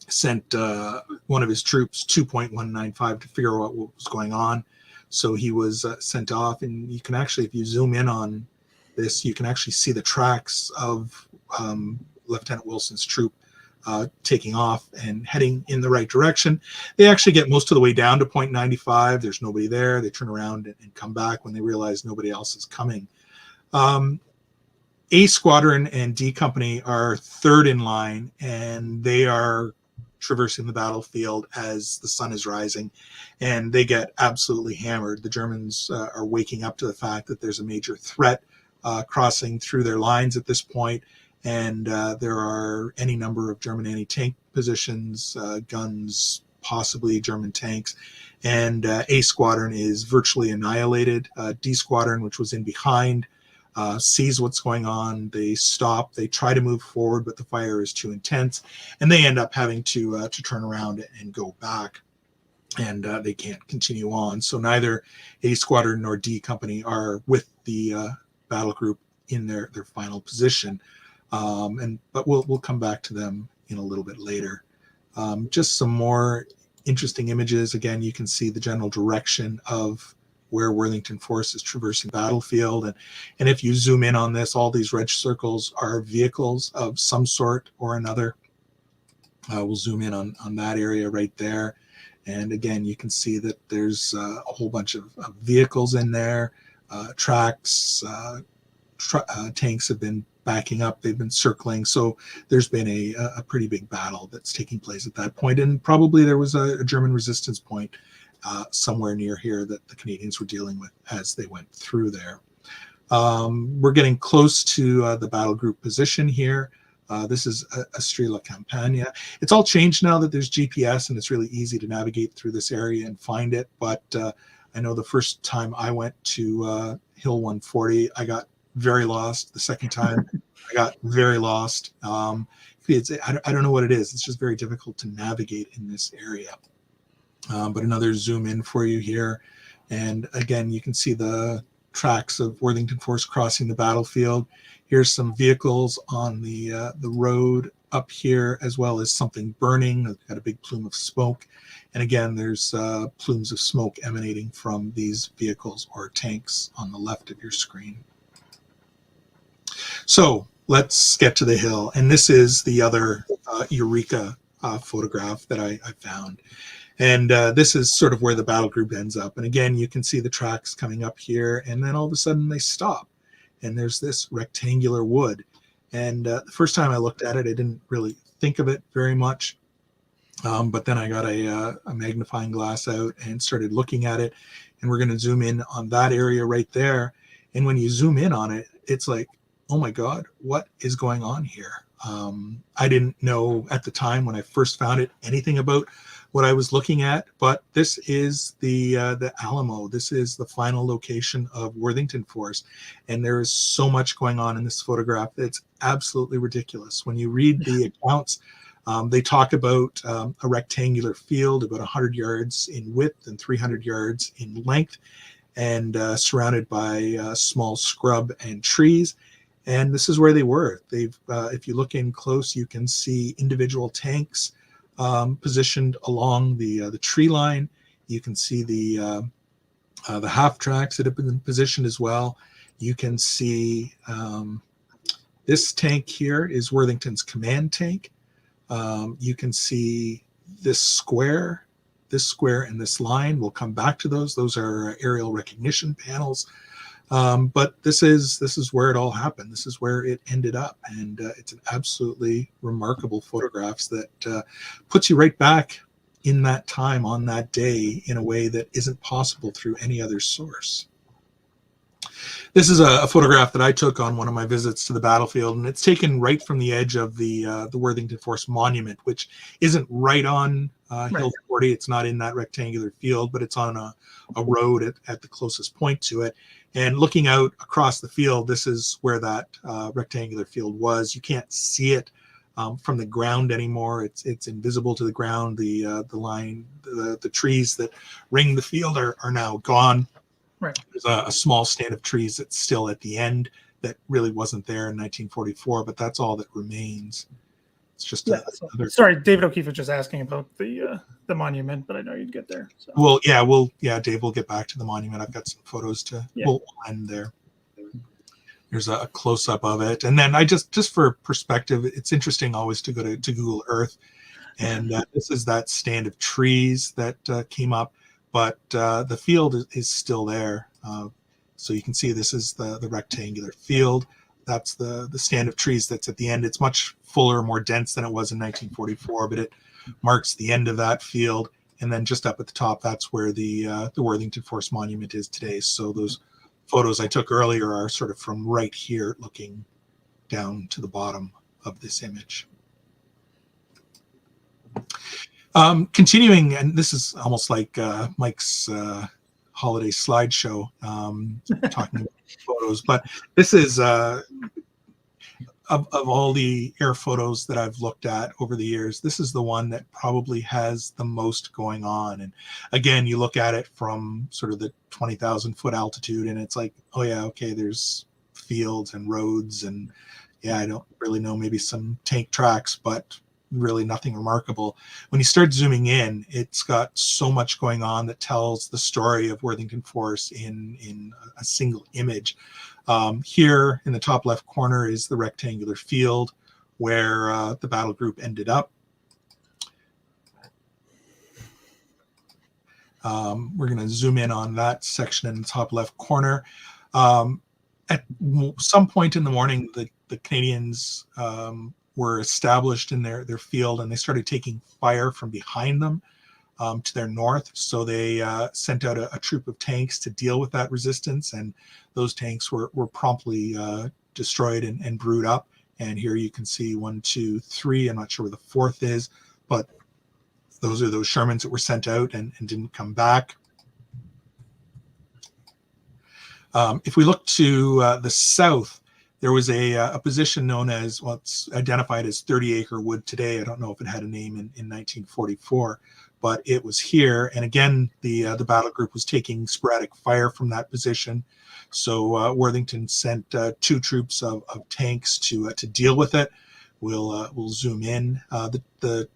sent one of his troops 2.195 to figure out what was going on. So he was sent off, and you can actually, if you zoom in on this, you can actually see the tracks of Lieutenant Wilson's troop taking off and heading in the right direction. They actually get most of the way down to 0.95. There's nobody there. They turn around and come back when they realize nobody else is coming. A Squadron and D Company are third in line, and they are traversing the battlefield as the sun is rising, and they get absolutely hammered. The Germans are waking up to the fact that there's a major threat crossing through their lines at this point, and there are any number of German anti-tank positions, guns, possibly German tanks, and A Squadron is virtually annihilated. D Squadron, which was in behind, sees what's going on. They stop. They try to move forward, but the fire is too intense, and they end up having to turn around and go back, and they can't continue on. So neither A Squadron nor D Company are with the battle group in their final position, but we'll come back to them in a little bit later. Just some more interesting images. Again, you can see the general direction of where Worthington Force is traversing battlefield. And if you zoom in on this, all these red circles are vehicles of some sort or another. We'll zoom in on that area right there. And again, you can see that there's a whole bunch of vehicles in there. Tracks, tanks have been backing up. They've been circling. So there's been a pretty big battle that's taking place at that point. And probably there was a German resistance point somewhere near here that the Canadians were dealing with as they went through there. We're getting close to the battle group position here. This is Estrella Campania. It's all changed now that there's GPS, and it's really easy to navigate through this area and find it. But I know the first time I went to Hill 140, I got very lost. The second time, I got very lost. I don't know what it is. It's just very difficult to navigate in this area. But another zoom in for you here. And again, you can see the tracks of Worthington Force crossing the battlefield. Here's some vehicles on the road up here, as well as something burning. It's got a big plume of smoke. And again, there's plumes of smoke emanating from these vehicles or tanks on the left of your screen. So let's get to the hill. And this is the other Eureka photograph that I found. And this is sort of where the battle group ends up. And again, you can see the tracks coming up here, and then all of a sudden they stop. And there's this rectangular wood. And the first time I looked at it, I didn't really think of it very much. But then I got a magnifying glass out and started looking at it. And we're going to zoom in on that area right there. And when you zoom in on it, it's like, oh my God, what is going on here? I didn't know at the time when I first found it anything about what I was looking at, but this is the Alamo. This is the final location of Worthington Force, and there is so much going on in this photograph that's absolutely ridiculous. When you read the accounts, they talk about a rectangular field about 100 yards in width and 300 yards in length, and surrounded by small scrub and trees. And this is where they were. They've, if you look in close, you can see individual tanks positioned along the tree line. You can see the half tracks that have been positioned as well. You can see this tank here is Worthington's command tank. You can see this square, and this line. We'll come back to those. Those are aerial recognition panels. But this is where it all happened. This is where it ended up, and it's an absolutely remarkable photographs that puts you right back in that time on that day in a way that isn't possible through any other source. This is a photograph that I took on one of my visits to the battlefield, and it's taken right from the edge of the Worthington Force Monument, which isn't right on Hill 40. It's not in that rectangular field, but it's on a road at the closest point to it. And looking out across the field, this is where that rectangular field was. You can't see it from the ground anymore. It's invisible to the ground. The line, the trees that ring the field are now gone. Right. There's a small stand of trees that's still at the end that really wasn't there in 1944, but that's all that remains. It's just sorry, David O'Keefe was just asking about the monument, but I know you'd get there. So. Well, Dave, we'll get back to the monument. I've got some photos to we'll end there. There's a close up of it, and then I just for perspective, it's interesting always to go to Google Earth, and this is that stand of trees that came up. But the field is still there. So you can see this is the rectangular field. That's the stand of trees that's at the end. It's much fuller, more dense than it was in 1944, but it marks the end of that field. And then just up at the top, that's where the Worthington Force Monument is today. So those photos I took earlier are sort of from right here looking down to the bottom of this image. Continuing, and this is almost like Mike's holiday slideshow, talking about photos, but this is of all the air photos that I've looked at over the years, this is the one that probably has the most going on. And again, you look at it from sort of the 20,000 foot altitude, and it's like, oh yeah, okay, there's fields and roads, and yeah, I don't really know, maybe some tank tracks, but really nothing remarkable. When you start zooming in, it's got so much going on that tells the story of Worthington Force in a single image. Here in the top left corner is the rectangular field where the battle group ended up. We're going to zoom in on that section in the top left corner. At some point in the morning, the Canadians were established in their field, and they started taking fire from behind them to their north. So they sent out a troop of tanks to deal with that resistance, and those tanks were promptly destroyed and brewed up. And here you can see 1, 2, 3. I'm not sure where the fourth is, but those are those Shermans that were sent out and didn't come back. If we look to the south, there was a position known as, well, it's identified as 30 Acre Wood today. I don't know if it had a name in 1944, but it was here. And again, the battle group was taking sporadic fire from that position. So Worthington sent 2 troops of tanks to deal with it. We'll zoom in. The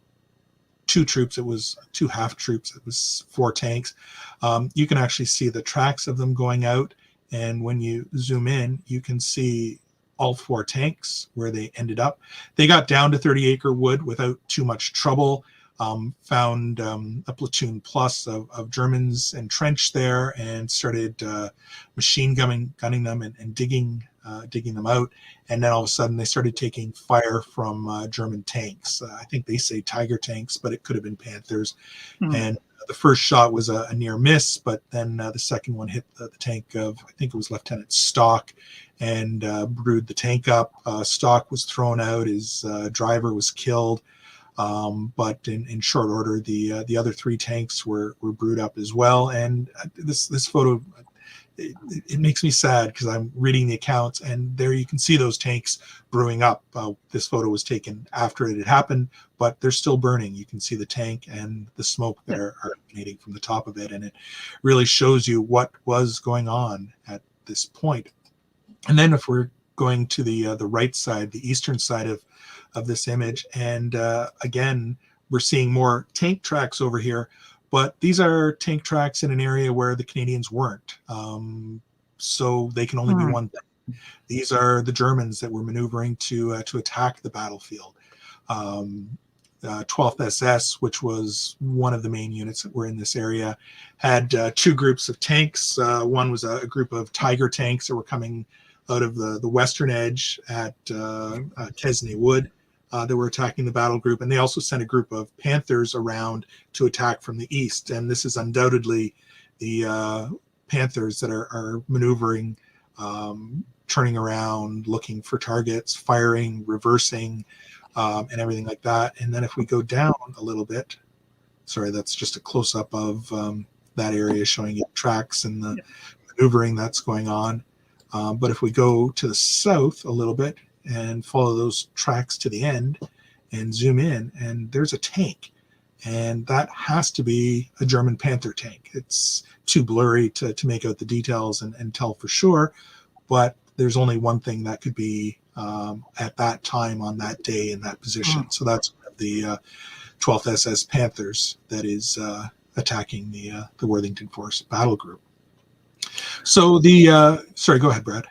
2 troops, it was 2 half troops, it was 4 tanks. You can actually see the tracks of them going out. And when you zoom in, you can see all 4 tanks where they ended up. They got down to 30-acre wood without too much trouble. Found a platoon plus of Germans entrenched there and started machine gunning them and digging them out. And then all of a sudden they started taking fire from German tanks. I think they say Tiger tanks, but it could have been Panthers. And the first shot was a near miss, but then the second one hit the tank of, I think it was Lieutenant Stock, and brewed the tank up. Stock was thrown out. His driver was killed. But in short order, the other 3 tanks were brewed up as well. And this photo, it makes me sad because I'm reading the accounts, and there you can see those tanks brewing up. This photo was taken after it had happened, but they're still burning. You can see the tank and the smoke that are emanating from the top of it, and it really shows you what was going on at this point. And then if we're going to the right side, the eastern side of this image, and again, we're seeing more tank tracks over here, but these are tank tracks in an area where the Canadians weren't. So they can only be one thing. These are the Germans that were maneuvering to attack the battlefield. 12th SS, which was one of the main units that were in this area, had 2 groups of tanks. One was a group of Tiger tanks that were coming out of the western edge at Kesney Wood. They were attacking the battle group, and they also sent a group of Panthers around to attack from the east. And this is undoubtedly the Panthers that are maneuvering, turning around, looking for targets, firing, reversing, and everything like that. And then if we go down a little bit, sorry, that's just a close-up of that area showing you tracks and the maneuvering that's going on. But if we go to the south a little bit and follow those tracks to the end and zoom in, and there's a tank, and that has to be a German Panther tank. It's too blurry to make out the details and tell for sure, but there's only one thing that could be at that time on that day in that position. So that's the 12th SS Panthers that is attacking the Worthington Force battle group. So sorry, go ahead, Brad.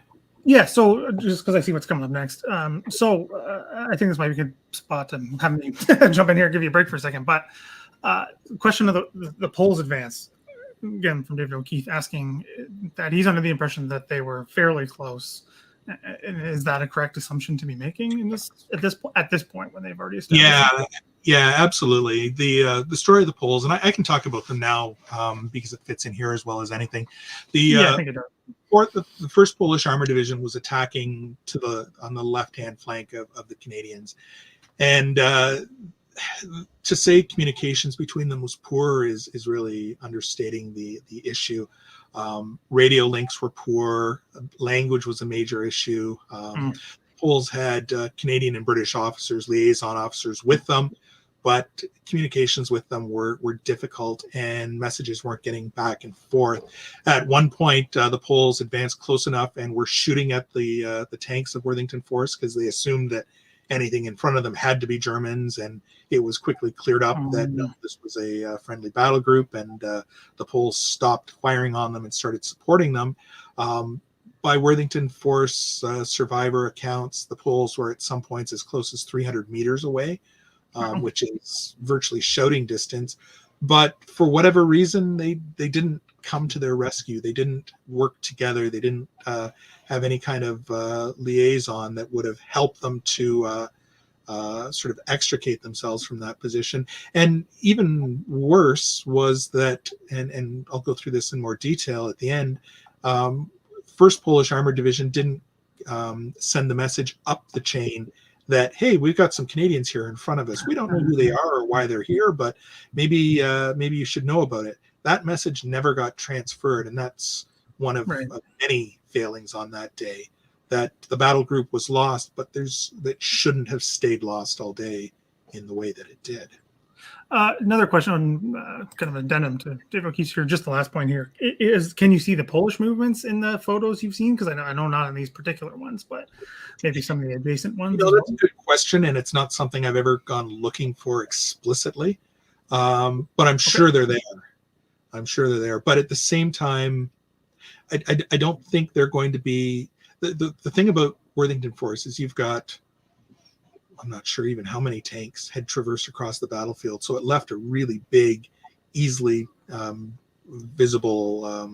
Yeah, so just because I see what's coming up next. I think this might be a good spot to have me jump in here and give you a break for a second. But question of the Poles advance, again, from David O'Keefe, asking that he's under the impression that they were fairly close. And is that a correct assumption to be making in at this point when they've already established? Yeah, absolutely. The story of the Poles, and I can talk about them now because it fits in here as well as anything. I think it does. The first Polish Armor Division was attacking on the left-hand flank of the Canadians, and to say communications between them was poor is really understating the issue. Radio links were poor. Language was a major issue. Poles had Canadian and British officers, liaison officers with them, but communications with them were difficult, and messages weren't getting back and forth. At one point, the Poles advanced close enough and were shooting at the tanks of Worthington Force because they assumed that anything in front of them had to be Germans, and it was quickly cleared up that no, this was a friendly battle group, and the Poles stopped firing on them and started supporting them. By Worthington Force survivor accounts, the Poles were at some points as close as 300 meters away, which is virtually shouting distance. But for whatever reason, they didn't come to their rescue. They didn't work together. They didn't have any kind of liaison that would have helped them to sort of extricate themselves from that position. And even worse was that, and I'll go through this in more detail at the end, First Polish Armored Division didn't send the message up the chain that, hey, we've got some Canadians here in front of us. We don't know who they are or why they're here, but maybe you should know about it. That message never got transferred, and that's one of many failings on that day. That the battle group was lost, but that shouldn't have stayed lost all day in the way that it did. Another question on kind of addendum to Dave O'Keefe's here. Just the last point here is: can you see the Polish movements in the photos you've seen? Because I know not in these particular ones, but maybe some of the adjacent ones. That's a good question, and it's not something I've ever gone looking for explicitly. But I'm sure they're there. I'm sure they're there. But at the same time, I don't think they're going to be the thing about Worthington Force is you've got, I'm not sure even how many tanks had traversed across the battlefield. So it left a really big, easily visible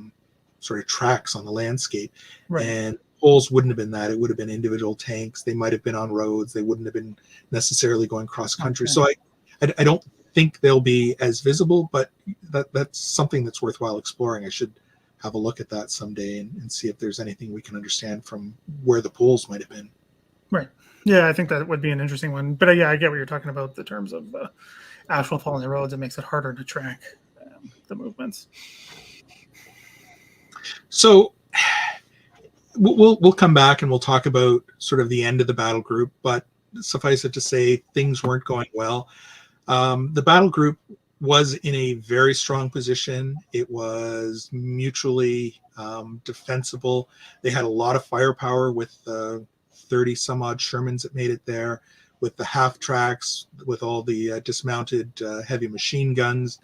sort of tracks on the landscape. Right. And Poles wouldn't have been that. It would have been individual tanks. They might have been on roads. They wouldn't have been necessarily going cross country. Okay. So I don't think they'll be as visible, but that's something that's worthwhile exploring. I should have a look at that someday and see if there's anything we can understand from where the Poles might have been. Right. Yeah, I think that would be an interesting one. But yeah, I get what you're talking about, the terms of asphalt falling the roads. It makes it harder to track the movements. So we'll come back and we'll talk about sort of the end of the battle group, but suffice it to say, things weren't going well. The battle group was in a very strong position. It was mutually defensible. They had a lot of firepower with 30 some odd Shermans that made it there, with the half tracks, with all the dismounted heavy machine guns,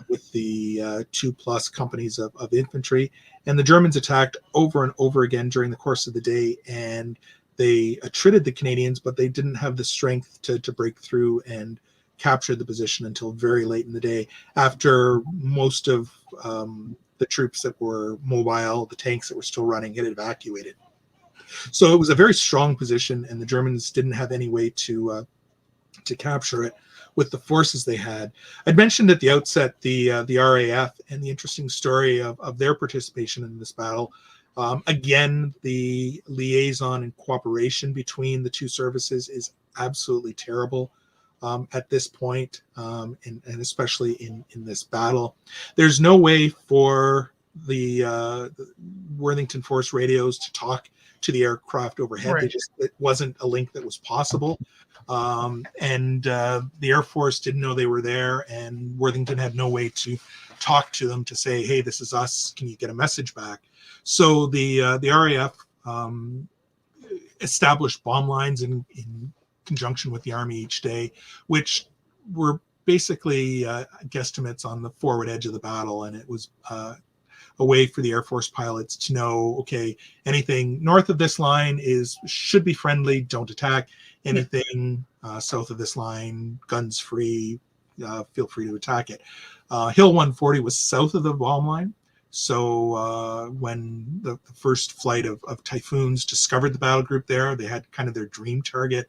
with the 2+ companies of infantry. And the Germans attacked over and over again during the course of the day, and they attrited the Canadians, but they didn't have the strength to break through and capture the position until very late in the day, after most of the troops that were mobile, the tanks that were still running, had evacuated. So it was a very strong position, and the Germans didn't have any way to capture it with the forces they had. I'd mentioned at the outset the RAF and the interesting story of their participation in this battle. Again, the liaison and cooperation between the two services is absolutely terrible at this point, and especially in this battle. There's no way for the Worthington Force radios to talk to the aircraft overhead. Right. It wasn't a link that was possible. And the Air Force didn't know they were there, and Worthington had no way to talk to them to say, hey, this is us. Can you get a message back? So the RAF established bomb lines in conjunction with the Army each day, which were basically guesstimates on the forward edge of the battle. And it was a way for the Air Force pilots to know, okay, anything north of this line should be friendly, don't attack. Anything south of this line, guns free, feel free to attack it. Hill 140 was south of the bomb line. So when the first flight of Typhoons discovered the battle group there, they had kind of their dream target,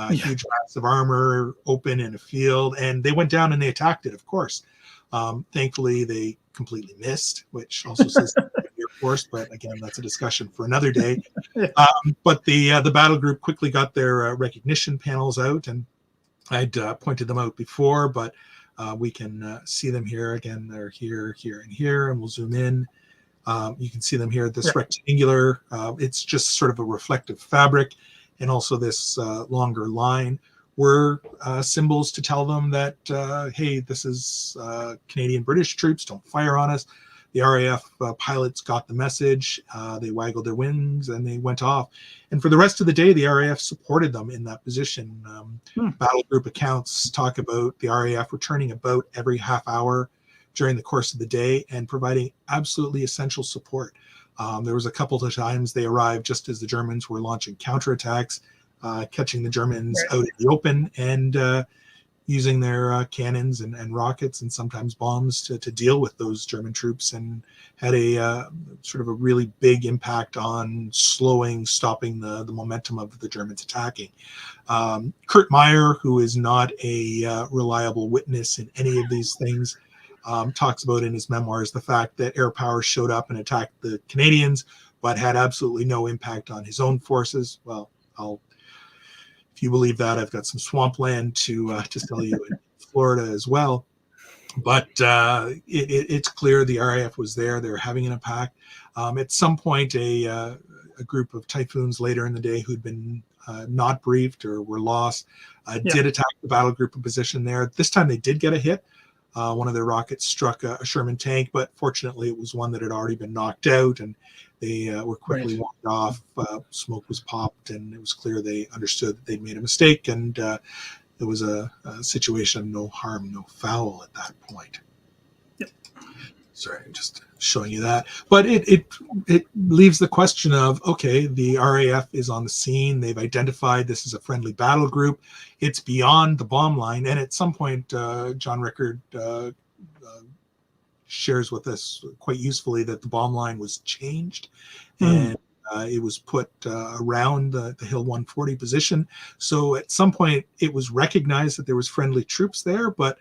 huge mass of armor open in a field, and they went down and they attacked it, of course. Thankfully, they completely missed, which also says the Air Force, but again, that's a discussion for another day. But the battle group quickly got their recognition panels out, and I'd pointed them out before, but we can see them here. Again, they're here, here, and here, and we'll zoom in. You can see them here, this rectangular. It's just sort of a reflective fabric, and also this longer line were symbols to tell them that, hey, this is Canadian British troops, don't fire on us. The RAF pilots got the message, they waggled their wings, and they went off. And for the rest of the day, the RAF supported them in that position. Battle group accounts talk about the RAF returning about every half hour during the course of the day and providing absolutely essential support. There was a couple of times they arrived just as the Germans were launching counterattacks, catching the Germans out in the open and using their cannons and rockets and sometimes bombs to deal with those German troops, and had a sort of a really big impact on stopping the momentum of the Germans attacking. Kurt Meyer, who is not a reliable witness in any of these things, talks about in his memoirs the fact that air power showed up and attacked the Canadians, but had absolutely no impact on his own forces. Well, if you believe that, I've got some swampland to sell you in Florida as well. But it's clear the RAF was there. They were having an impact. At some point, a group of Typhoons later in the day who'd been not briefed or were lost, Yeah. did attack the battle group in position there. This time they did get a hit. One of their rockets struck a Sherman tank, but fortunately it was one that had already been knocked out, and they were quickly walked off. Smoke was popped, and it was clear they understood that they'd made a mistake, and it was a situation of no harm, no foul at that point. Yep. Sorry, I'm just showing you that. But it leaves the question of, okay, the RAF is on the scene. They've identified this as a friendly battle group. It's beyond the bomb line. And at some point, John Rickard shares with us quite usefully that the bomb line was changed. And it was put around the Hill 140 position. So at some point, it was recognized that there was friendly troops there, but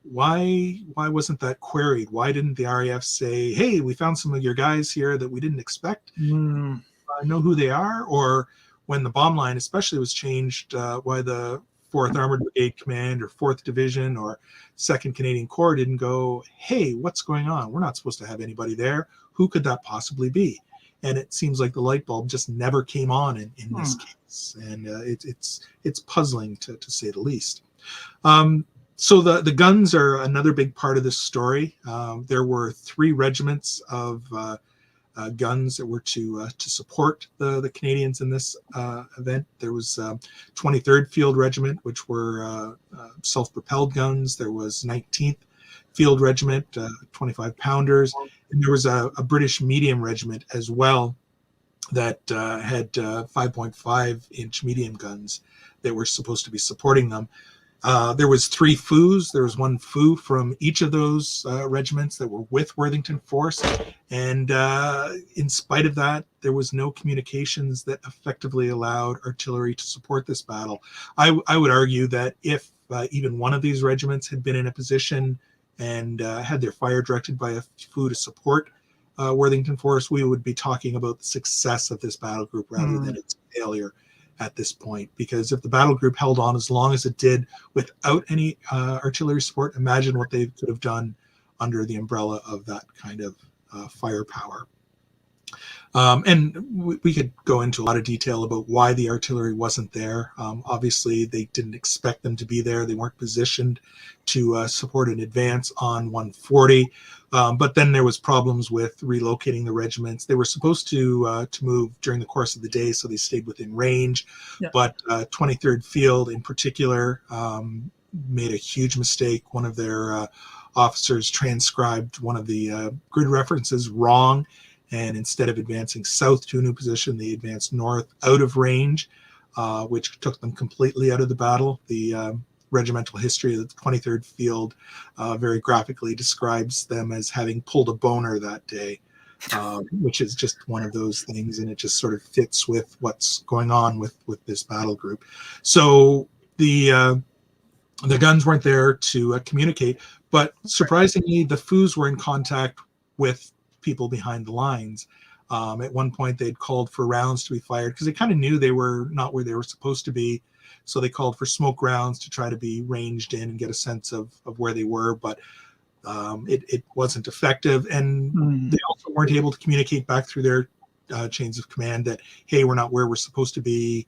why wasn't that queried? Why didn't the RAF say, hey, we found some of your guys here that we didn't expect? Know who they are? Or when the bomb line especially was changed, why the 4th Armored Brigade Command or 4th Division or 2nd Canadian Corps didn't go, hey, what's going on? We're not supposed to have anybody there. Who could that possibly be? And it seems like the light bulb just never came on in this case. And it's puzzling to say the least. So the guns are another big part of this story. There were 3 regiments of guns that were to support the Canadians in this event. There was 23rd Field Regiment, which were self-propelled guns. There was 19th Field Regiment, 25 pounders. And there was a British medium regiment as well that had 5.5-inch medium guns that were supposed to be supporting them. There was 3 FOOs. There was 1 FOO from each of those regiments that were with Worthington Force. And in spite of that, there was no communications that effectively allowed artillery to support this battle. I would argue that if even one of these regiments had been in a position and had their fire directed by a FOO to support Worthington Force, we would be talking about the success of this battle group rather than its failure at this point. Because if the battle group held on as long as it did without any artillery support, imagine what they could have done under the umbrella of that kind of firepower. And we could go into a lot of detail about why the artillery wasn't there. Obviously, they didn't expect them to be there. They weren't positioned to support an advance on 140. But then there was problems with relocating the regiments. They were supposed to move during the course of the day, so they stayed within range. Yeah. But 23rd Field in particular made a huge mistake. One of their officers transcribed one of the grid references wrong. And instead of advancing south to a new position, they advanced north out of range, which took them completely out of the battle. The regimental history of the 23rd Field very graphically describes them as having pulled a boner that day, which is just one of those things, and it just sort of fits with what's going on with this battle group. So the guns weren't there to communicate, but surprisingly, the FOOs were in contact with people behind the lines. At one point, they'd called for rounds to be fired because they kind of knew they were not where they were supposed to be. So they called for smoke rounds to try to be ranged in and get a sense of where they were, but it wasn't effective. And they also weren't able to communicate back through their chains of command that, hey, we're not where we're supposed to be.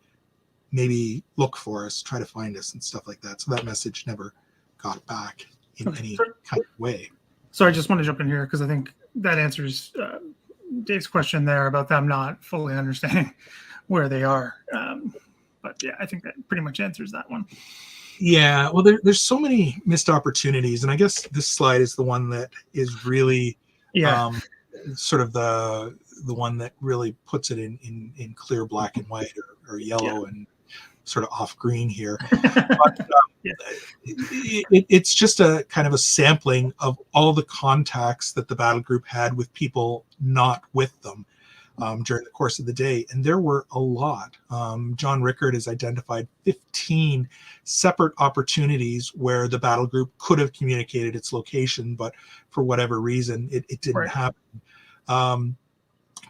Maybe look for us, try to find us and stuff like that. So that message never got back in any kind of way. So I just want to jump in here because I think that answers Dave's question there about them not fully understanding where they are. But yeah, I think that pretty much answers that one. Yeah, well, there's so many missed opportunities, and I guess this slide is the one that is really sort of the one that really puts it in clear black and white or yellow and sort of off green here. But, it's just a kind of a sampling of all the contacts that the battle group had with people not with them during the course of the day. And there were a lot. John Rickard has identified 15 separate opportunities where the battle group could have communicated its location, but for whatever reason, it didn't happen.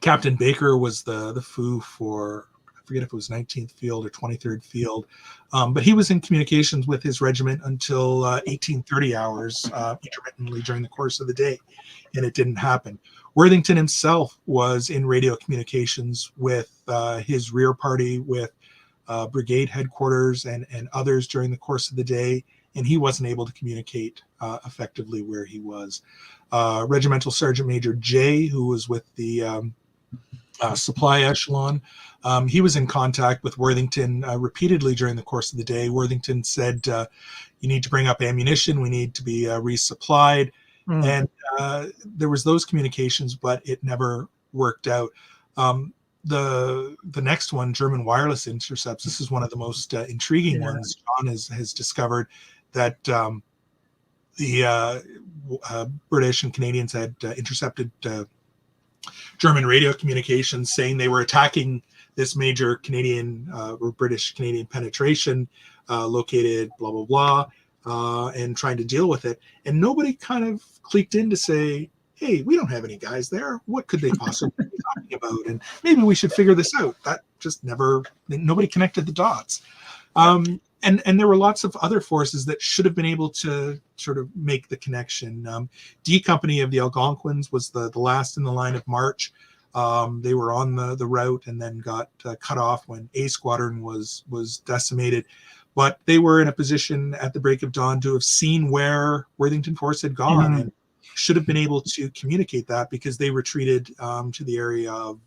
Captain Baker was the FOO for, I forget if it was 19th Field or 23rd Field, but he was in communications with his regiment until 1830 hours intermittently during the course of the day, and it didn't happen. Worthington himself was in radio communications with his rear party, with brigade headquarters and others during the course of the day, and he wasn't able to communicate effectively where he was. Regimental Sergeant Major Jay, who was with the supply echelon, he was in contact with Worthington repeatedly during the course of the day. Worthington said, you need to bring up ammunition, we need to be resupplied. And there was those communications, but it never worked out. The next one, German wireless intercepts, this is one of the most intriguing ones. John has discovered that the British and Canadians had intercepted German radio communications saying they were attacking this major Canadian or British Canadian penetration located blah, blah, blah, and trying to deal with it. And nobody kind of clicked in to say, hey, we don't have any guys there. What could they possibly be talking about? And maybe we should figure this out. That just nobody connected the dots. And there were lots of other forces that should have been able to sort of make the connection. D Company of the Algonquins was the last in the line of march. They were on the route and then got cut off when A Squadron was decimated. But they were in a position at the break of dawn to have seen where Worthington Force had gone and should have been able to communicate that, because they retreated to the area of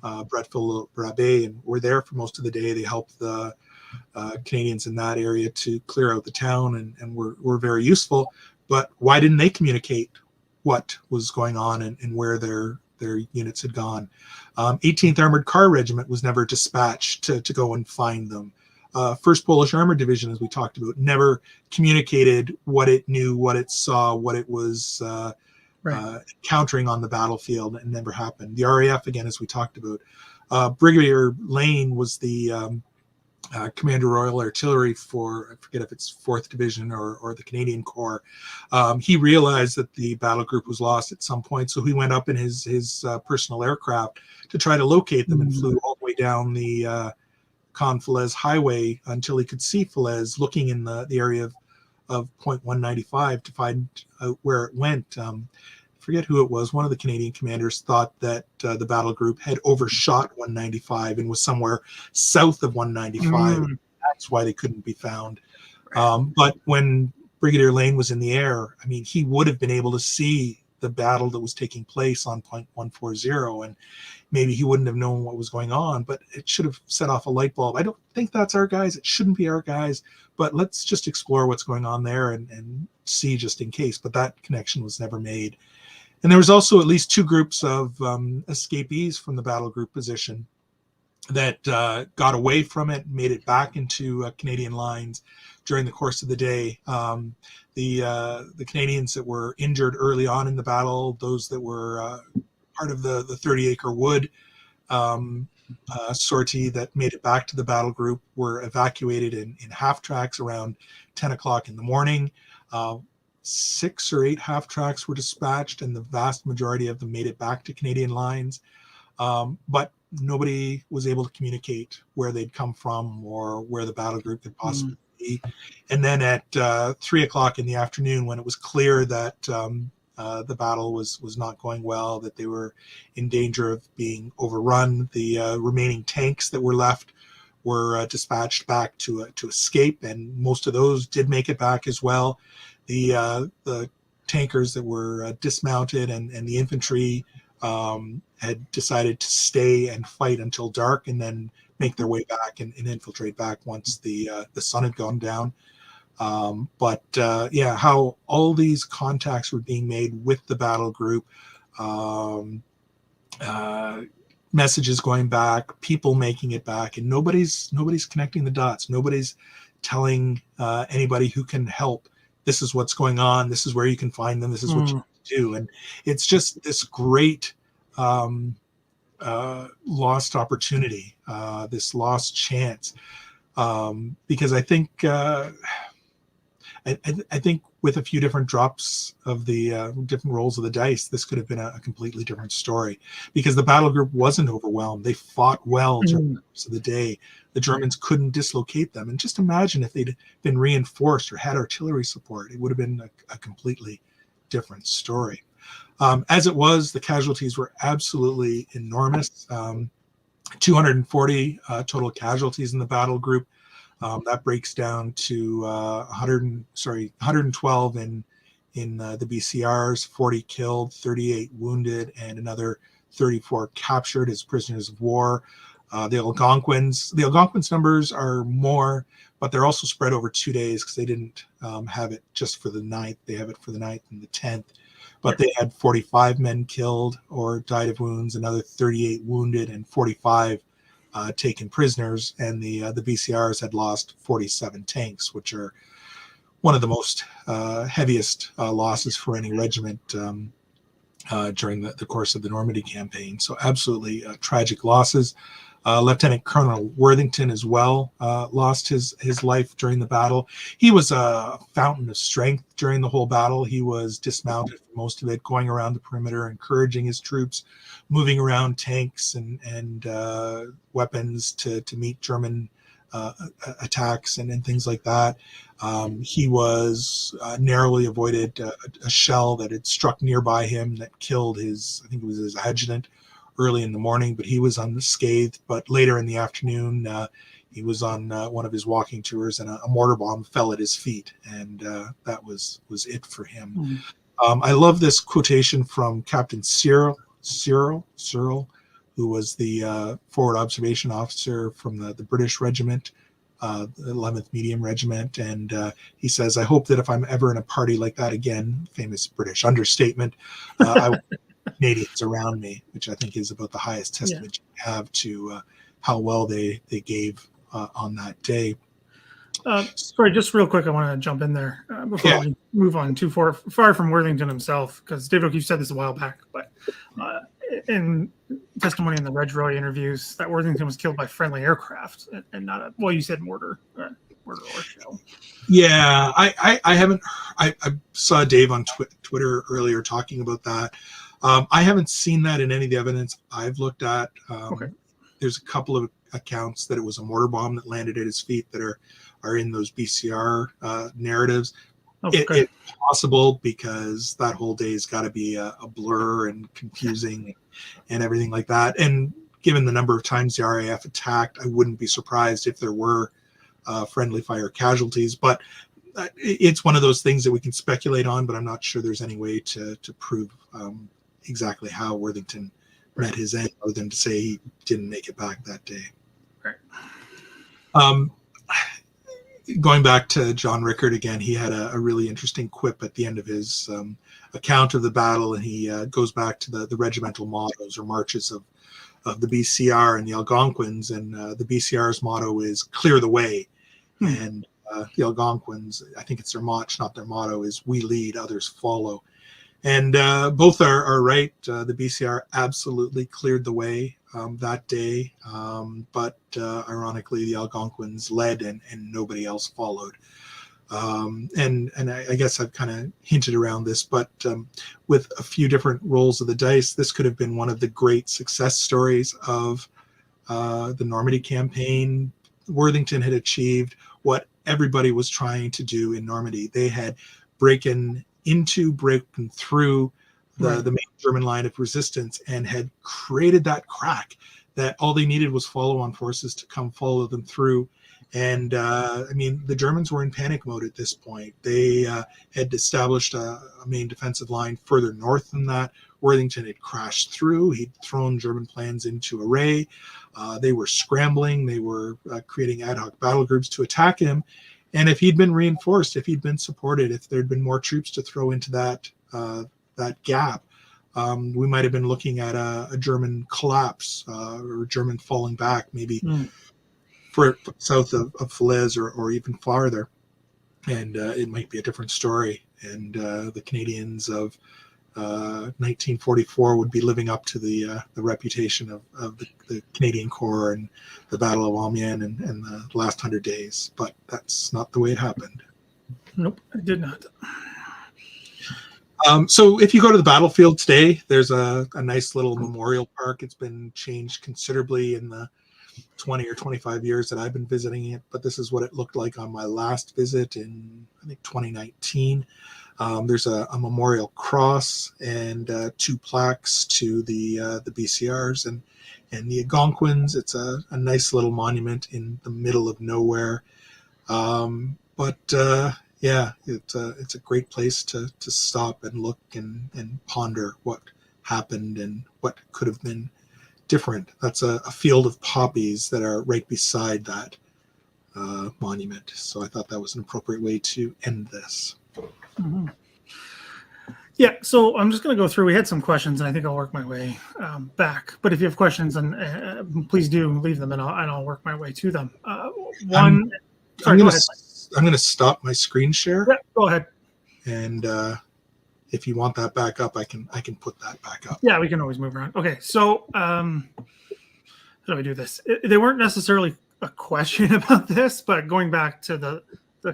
Bretteville-Brabe and were there for most of the day. They helped the Canadians in that area to clear out the town and were very useful. But why didn't they communicate what was going on and where their units had gone? 18th Armored Car Regiment was never dispatched to go and find them. 1st Polish Armored Division, as we talked about, never communicated what it knew, what it saw, what it was encountering on the battlefield. It never happened. The RAF, again, as we talked about, Brigadier Lane was the Commander Royal Artillery for, I forget if it's 4th Division or the Canadian Corps. He realized that the battle group was lost at some point, so he went up in his personal aircraft to try to locate them and flew all the way down the Con-Falaise Highway until he could see Falaise, looking in the area of point 195 to find out where it went. Forget who it was. One of the Canadian commanders thought that the battle group had overshot 195 and was somewhere south of 195. That's why they couldn't be found. But when Brigadier Lane was in the air, I mean, he would have been able to see the battle that was taking place on point 140, and maybe he wouldn't have known what was going on, but it should have set off a light bulb. I don't think that's our guys. It shouldn't be our guys, but let's just explore what's going on there and see just in case. But that connection was never made. And there was also at least 2 groups of escapees from the battle group position that got away from it, made it back into Canadian lines during the course of the day. The Canadians that were injured early on in the battle, those that were part of the 30-acre wood sortie that made it back to the battle group, were evacuated in half tracks around 10 o'clock in the morning. 6 or 8 half tracks were dispatched, and the vast majority of them made it back to Canadian lines. But nobody was able to communicate where they'd come from or where the battle group could possibly be. And then at 3 o'clock in the afternoon, when it was clear that the battle was not going well, that they were in danger of being overrun, the remaining tanks that were left were dispatched back to escape, and most of those did make it back as well. The tankers that were dismounted and the infantry had decided to stay and fight until dark, and then make their way back and infiltrate back once the sun had gone down. How all these contacts were being made with the battle group, messages going back, people making it back, and nobody's connecting the dots. Nobody's telling anybody who can help, this is what's going on, this is where you can find them, this is what you need to do. And it's just this great lost opportunity, this lost chance, because I think I think with a few different drops of the different rolls of the dice, this could have been a completely different story, because the battle group wasn't overwhelmed. They fought well during the course of the day. The Germans couldn't dislocate them. And just imagine if they'd been reinforced or had artillery support, it would have been a completely different story. As it was, the casualties were absolutely enormous. 240 total casualties in the battle group. That breaks down to 112 in the BCRs, 40 killed, 38 wounded, and another 34 captured as prisoners of war. The Algonquins numbers are more, but they're also spread over 2 days because they didn't have it just for the 9th. They have it for the 9th and the 10th. But they had 45 men killed or died of wounds, another 38 wounded, and 45 taken prisoners. And the BCRs had lost 47 tanks, which are one of the most heaviest losses for any regiment during the course of the Normandy campaign. So absolutely tragic losses. Lieutenant Colonel Worthington as well lost his life during the battle. He was a fountain of strength during the whole battle. He was dismounted for most of it, going around the perimeter, encouraging his troops, moving around tanks and weapons to meet German attacks and things like that. He was narrowly avoided a shell that had struck nearby him that killed his adjutant early in the morning, but he was unscathed. But later in the afternoon, he was on one of his walking tours, and a mortar bomb fell at his feet, and that was it for him. Mm-hmm. I love this quotation from Captain Cyril, who was the forward observation officer from the British Regiment, the 11th Medium Regiment, and he says, "I hope that if I'm ever in a party like that again," famous British understatement, I will Canadians around me, which I think is about the highest testament you have to how well they gave on that day. Sorry, just real quick, I want to jump in there before we move on too far from Worthington himself, because David O'Keefe said this a while back, but in testimony in the Reg Roy interviews, that Worthington was killed by friendly aircraft and not you said mortar or shell. Yeah, I haven't. I saw Dave on Twitter earlier talking about that. I haven't seen that in any of the evidence I've looked at. There's a couple of accounts that it was a mortar bomb that landed at his feet that are in those BCR narratives. It's possible because that whole day's got to be a blur and confusing and everything like that. And given the number of times the RAF attacked, I wouldn't be surprised if there were friendly fire casualties. But it's one of those things that we can speculate on, but I'm not sure there's any way to prove exactly how Worthington met his end, other than to say he didn't make it back that day. Right. Going back to John Rickard again, he had a really interesting quip at the end of his account of the battle, and he goes back to the regimental mottos or marches of the BCR and the Algonquins, and the BCR's motto is "Clear the way," and the Algonquins, I think it's their march, not their motto, is "We lead, others follow." And both are right. The BCR absolutely cleared the way that day, but ironically, the Algonquins led and nobody else followed. And I guess I've kind of hinted around this, but with a few different rolls of the dice, this could have been one of the great success stories of the Normandy campaign. Worthington had achieved what everybody was trying to do in Normandy. They had broken through the main German line of resistance and had created that crack that all they needed was follow-on forces to come follow them through. And the Germans were in panic mode at this point. They had established a main defensive line further north than that. Worthington had crashed through. He'd thrown German plans into array. They were scrambling. They were creating ad hoc battle groups to attack him. And if he'd been reinforced, if he'd been supported, if there'd been more troops to throw into that gap, we might have been looking at a German collapse or German falling back, maybe for south of Falaise or even farther. And it might be a different story. And the Canadians of 1944 would be living up to the reputation of the Canadian Corps and the Battle of Amiens and the last 100 days. But that's not the way it happened. Nope, it did not. So if you go to the battlefield today, there's a nice little memorial park. It's been changed considerably in the 20 or 25 years that I've been visiting it, but this is what it looked like on my last visit in, I think, 2019. There's a memorial cross and 2 plaques to the BCRs and the Algonquins. It's a nice little monument in the middle of nowhere. Yeah, it's a great place to stop and look and ponder what happened and what could have been different. That's a field of poppies that are right beside that monument. So I thought that was an appropriate way to end this. Mm-hmm. Yeah, so I'm just going to go through. We had some questions, and I think I'll work my way back. But if you have questions, and please do leave them, and I'll work my way to them. I'm going to stop my screen share. Yeah, go ahead. And if you want that back up, I can put that back up. Yeah, we can always move around. Okay, so how do I do this? They weren't necessarily a question about this, but going back to the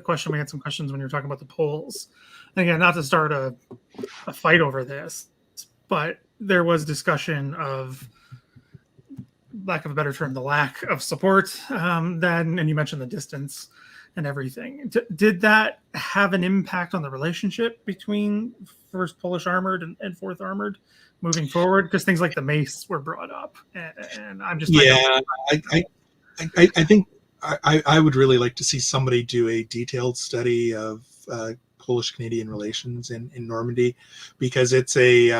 question, we had some questions when you were talking about the polls. And again, not to start a fight over this, but there was discussion of, lack of a better term, the lack of support. And you mentioned the distance and everything. Did that have an impact on the relationship between 1st Polish Armored and 4th Armored moving forward? Because things like the mace were brought up, and I'm just I think I would really like to see somebody do a detailed study of Polish-Canadian relations in Normandy, because it's a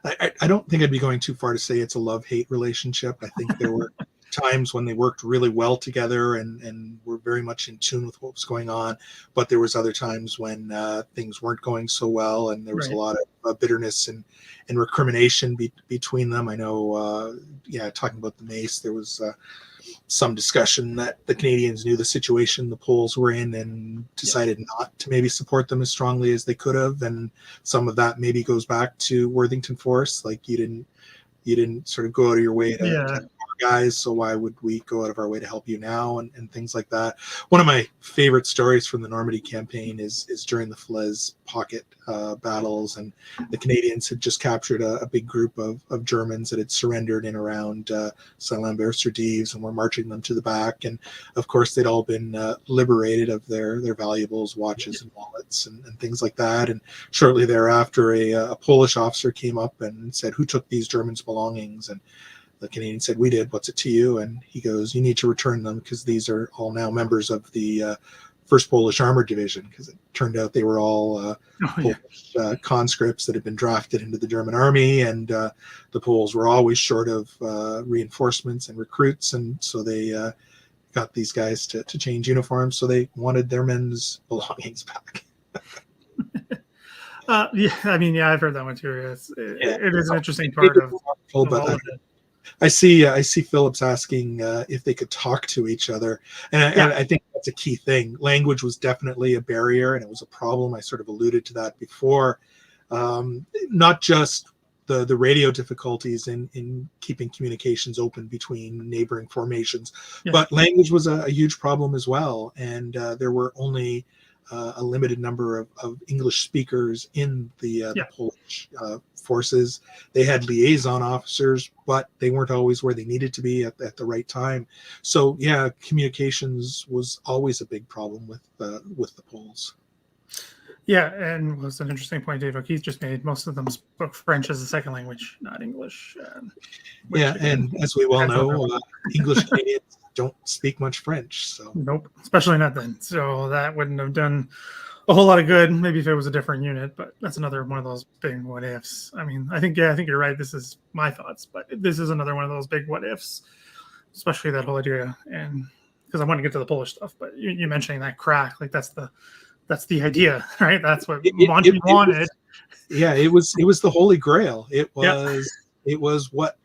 I don't think I'd be going too far to say it's a love-hate relationship. I think there were times when they worked really well together and were very much in tune with what was going on, but there was other times when things weren't going so well, and there was a lot of bitterness and recrimination between them. I know, talking about the mace, there was some discussion that the Canadians knew the situation the Poles were in and decided not to maybe support them as strongly as they could have, and some of that maybe goes back to Worthington Force. Like, you didn't sort of go out of your way to help our guys, so why would we go out of our way to help you now, and things like that. One of my favorite stories from the Normandy campaign is during the Falaise pocket battles, and the Canadians had just captured a big group of Germans that had surrendered in around Saint-Lambert-sur-Dives, and were marching them to the back, and of course they'd all been liberated of their valuables, watches and wallets and things like that. And shortly thereafter, a Polish officer came up and said, "Who took these Germans' belongings?" And the Canadian said, "We did. What's it to you?" And he goes, "You need to return them, because these are all now members of the 1st Polish Armored Division," because it turned out they were all Polish conscripts that had been drafted into the German army, and the Poles were always short of reinforcements and recruits, and so they got these guys to change uniforms, so they wanted their men's belongings back. I've heard that one too. It is an interesting part of all of it. I see Phillips asking if they could talk to each other, and I think that's a key thing. Language was definitely a barrier, and it was a problem. I sort of alluded to that before. Not just the radio difficulties in keeping communications open between neighboring formations, but language was a huge problem as well. And there were only a limited number of English speakers in the Polish forces. They had liaison officers, but they weren't always where they needed to be at the right time. So communications was always a big problem with the Poles. Yeah, and was an interesting point Dave O'Keefe just made. Most of them spoke French as a second language, not English. And as we well know, English Canadians don't speak much French. So nope, especially not then. So that wouldn't have done a whole lot of good. Maybe if it was a different unit, but that's another one of those big what ifs. I mean, I think you're right. This is my thoughts, but this is another one of those big what ifs, especially that whole idea. And because I want to get to the Polish stuff, but you mentioning that crack, like that's the idea, right? That's what Monty wanted. It was the Holy Grail. It was what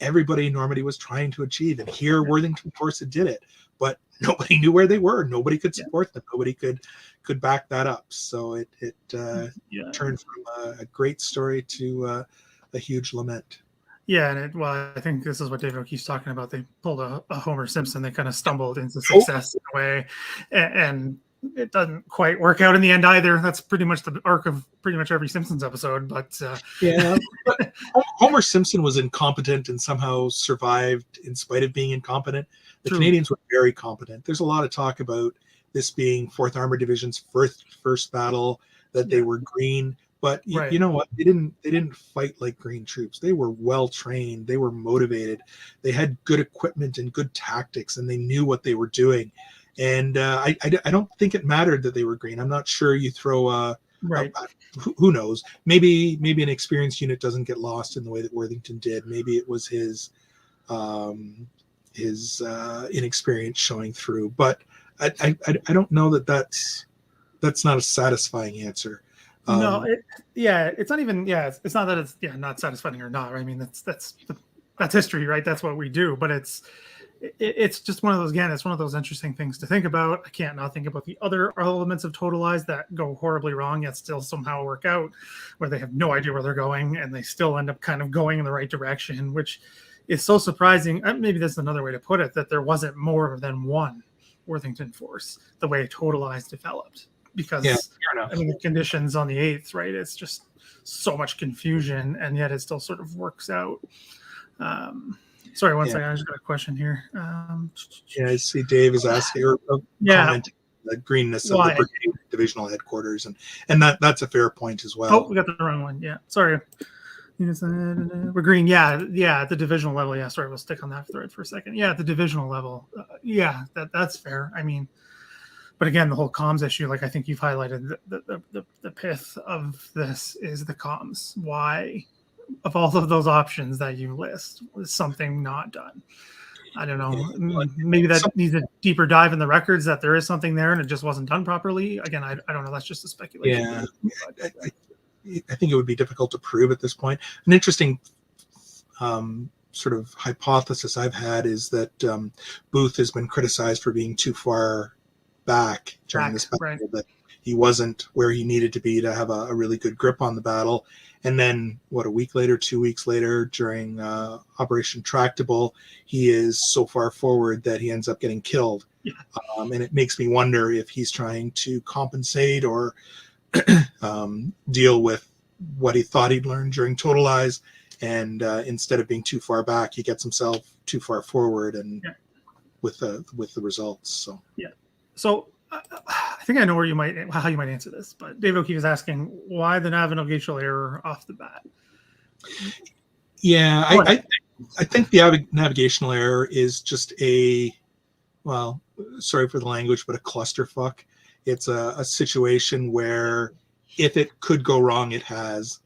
everybody in Normandy was trying to achieve, and here Worthington Force did it, but nobody knew where they were. Nobody could support them. Nobody could back that up. So it turned from a great story to a huge lament. Yeah, and I think this is what Dave O'Keefe's talking about. They pulled a Homer Simpson. They kind of stumbled into success in a way, and it doesn't quite work out in the end either. That's pretty much the arc of pretty much every Simpsons episode. But but Homer Simpson was incompetent and somehow survived in spite of being incompetent. The Canadians were very competent. There's a lot of talk about this being 4th Armored Division's first battle, that they were green. But you know what? They didn't fight like green troops. They were well trained. They were motivated. They had good equipment and good tactics, and they knew what they were doing. And I don't think it mattered that they were green. I'm not sure you throw who knows? Maybe an experienced unit doesn't get lost in the way that Worthington did. Maybe it was his inexperience showing through. But I don't know that that's not a satisfying answer. No, it's not even. It's not that it's not satisfying or not. Right? I mean, that's history, right? That's what we do. But it's just one of those. Again, it's one of those interesting things to think about. I can't not think about the other elements of Totalize that go horribly wrong, yet still somehow work out, where they have no idea where they're going and they still end up kind of going in the right direction, which is so surprising. Maybe that's another way to put it, that there wasn't more than one Worthington Force the way Totalize developed. Because the conditions on the 8th, right? It's just so much confusion, and yet it still sort of works out. Sorry, one second. I just got a question here. I see Dave is asking or commenting the greenness of the brigade divisional headquarters, and that's a fair point as well. Oh, we got the wrong one. Yeah, sorry. We're green. Yeah, at the divisional level. Yeah, sorry, we'll stick on that thread for a second. Yeah, at the divisional level. That's fair. I mean. But again, the whole comms issue, like I think you've highlighted, the pith of this is the comms. Why, of all of those options that you list, was something not done? I don't know. Maybe that needs a deeper dive in the records, that there is something there and it just wasn't done properly. Again, I don't know. That's just a speculation. Yeah, I think it would be difficult to prove at this point. An interesting sort of hypothesis I've had is that Booth has been criticized for being too far back during this battle, that he wasn't where he needed to be to have a really good grip on the battle. And then a week later, 2 weeks later, during Operation Tractable, he is so far forward that he ends up getting killed. And it makes me wonder if he's trying to compensate or deal with what he thought he'd learned during Totalize, and instead of being too far back, he gets himself too far forward, and with the results. So I think I know how you might answer this, but Dave O'Keefe is asking why the navigational error off the bat. Yeah, I think the navigational error is just sorry for the language, but a clusterfuck. It's a situation where if it could go wrong, it has.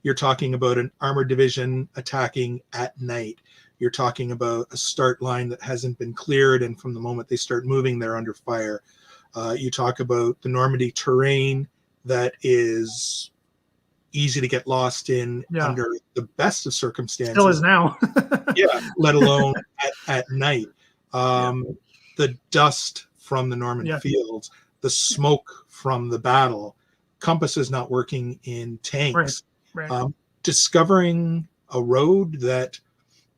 You're talking about an armored division attacking at night. You're talking about a start line that hasn't been cleared, and from the moment they start moving, they're under fire. You talk about the Normandy terrain that is easy to get lost in under the best of circumstances. Still is now. Let alone at night. The dust from the Normandy fields, the smoke from the battle, compasses not working in tanks. Right. Discovering a road that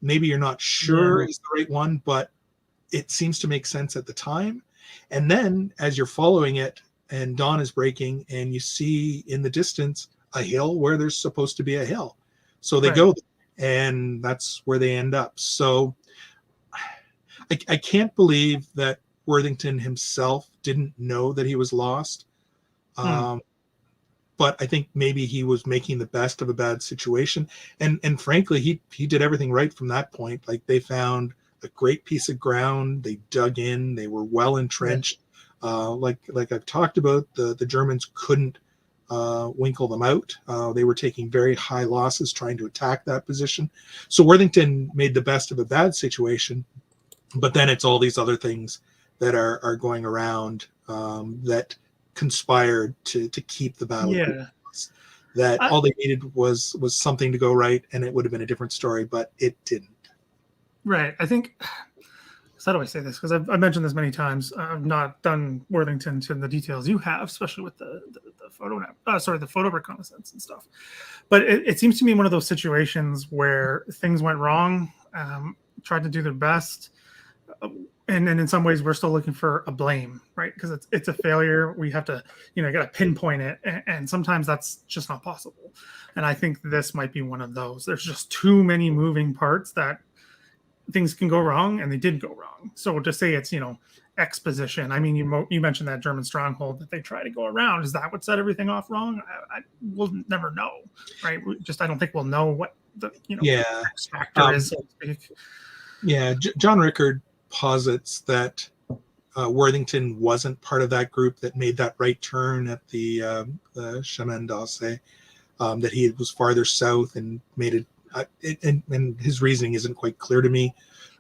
maybe you're not sure is the right one, but it seems to make sense at the time. And then as you're following it and dawn is breaking and you see in the distance a hill where there's supposed to be a hill. So they go there, and that's where they end up. So I can't believe that Worthington himself didn't know that he was lost. But I think maybe he was making the best of a bad situation. And frankly, he did everything right from that point. Like, they found a great piece of ground. They dug in. They were well entrenched. Like I've talked about, the Germans couldn't winkle them out. They were taking very high losses trying to attack that position. So Worthington made the best of a bad situation. But then it's all these other things that are going around that conspired to keep the battle. That all they needed was something to go right, and it would have been a different story, but it didn't. Right. I think, how do I say this? Because I've mentioned this many times. I've not done Worthington to the details you have, especially with the photo reconnaissance and stuff. But it seems to me one of those situations where things went wrong, tried to do their best, and in some ways we're still looking for a blame, right? Because it's a failure. We have to, got to pinpoint it, and sometimes that's just not possible. And I think this might be one of those. There's just too many moving parts that things can go wrong, and they did go wrong. So to say it's exposition. I mean, you mentioned that German stronghold that they try to go around. Is that what set everything off wrong? We'll never know, right? I don't think we'll know what the Yeah. X factor is, so to speak. Yeah, John Rickard posits that Worthington wasn't part of that group that made that right turn at the Chemin d'Ossé, that he was farther south and made it, and his reasoning isn't quite clear to me,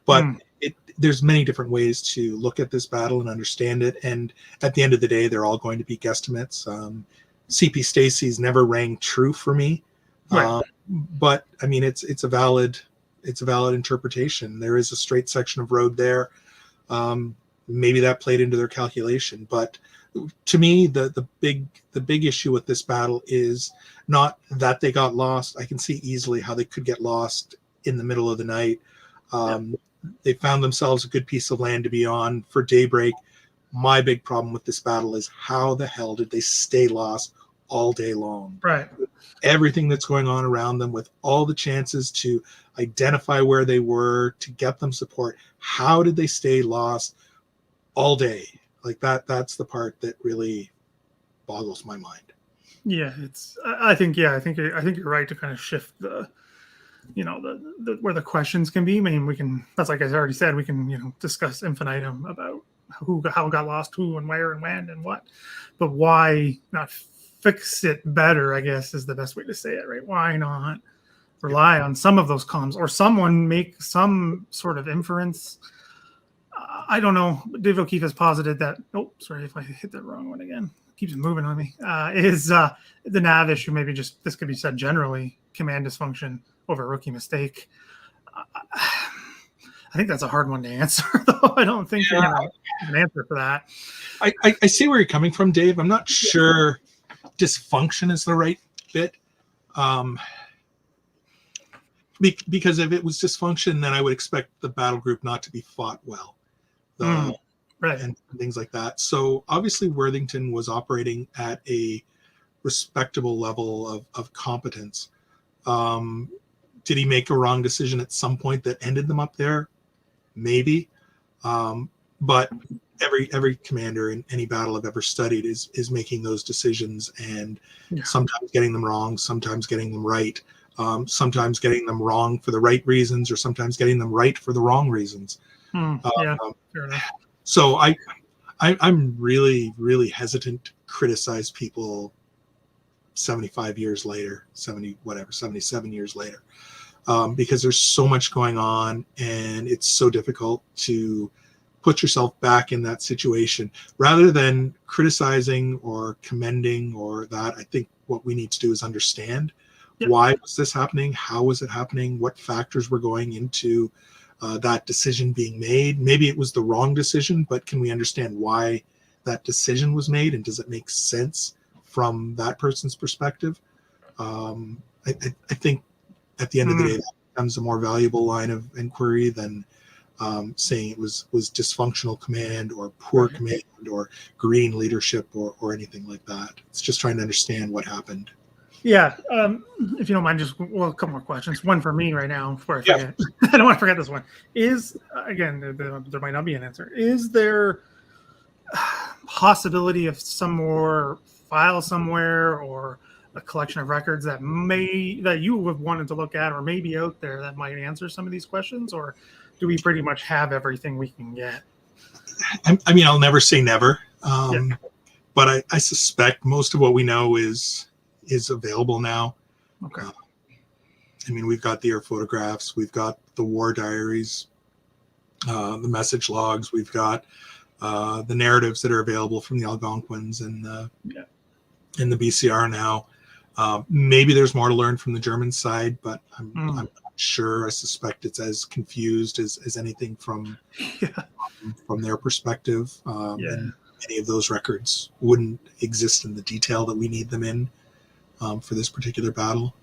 but there's many different ways to look at this battle and understand it, and at the end of the day, they're all going to be guesstimates. CP Stacy's never rang true for me, Right. but I mean, it's a valid interpretation. There is a straight section of road there. Maybe that played into their calculation, but to me, the big issue with this battle is not that they got lost. I can see easily how they could get lost in the middle of the night. They found themselves a good piece of land to be on for daybreak. My big problem with this battle is how the hell did they stay lost all day long? Right. Everything that's going on around them, with all the chances to identify where they were, to get them support. How did they stay lost all day? Like that's the part that really boggles my mind. Yeah, I think you're right to kind of shift the where the questions can be. I mean, that's like I already said, we can discuss infinitum about how got lost, who and where and when and what, but why not fix it better, I guess, is the best way to say it, right? Why not rely on some of those comms, or someone make some sort of inference? I don't know. Dave O'Keefe has posited that. Oh, sorry if I hit the wrong one again. Keeps moving on me. Is the nav issue? Maybe just this could be said generally: command dysfunction over rookie mistake. I think that's a hard one to answer, though. I don't think you're going to have an answer for that. I see where you're coming from, Dave. I'm not sure dysfunction is the right bit. Because if it was dysfunction, then I would expect the battle group not to be fought well. Right. And things like that. So obviously Worthington was operating at a respectable level of competence. Did he make a wrong decision at some point that ended them up there? Maybe. But every commander in any battle I've ever studied is making those decisions, and sometimes getting them wrong, sometimes getting them right, sometimes getting them wrong for the right reasons, or sometimes getting them right for the wrong reasons. Fair enough. So I'm really, really hesitant to criticize people 75 years later, 77 years later, because there's so much going on, and it's so difficult to put yourself back in that situation. Rather than criticizing or commending or that, I think what we need to do is understand why was this happening, how was it happening, what factors were going into that decision being made. Maybe it was the wrong decision, but can we understand why that decision was made, and does it make sense from that person's perspective? I think at the end of the day, that becomes a more valuable line of inquiry than saying it was dysfunctional command or poor command or green leadership or anything like that. It's just trying to understand what happened. Yeah. If you don't mind, just a couple more questions. One for me right now before I forget. I don't want to forget this one. Is, again, there might not be an answer. Is there possibility of some more file somewhere or a collection of records that you have wanted to look at or maybe out there that might answer some of these questions? Or do we pretty much have everything we can get? I mean, I'll never say never. But I suspect most of what we know is available now. Okay. I mean, we've got the air photographs, we've got the war diaries, the message logs, we've got the narratives that are available from the Algonquins and the BCR now. Maybe there's more to learn from the German side, but I'm not sure. I suspect it's as confused as anything from their perspective. And any of those records wouldn't exist in the detail that we need them in. For this particular battle.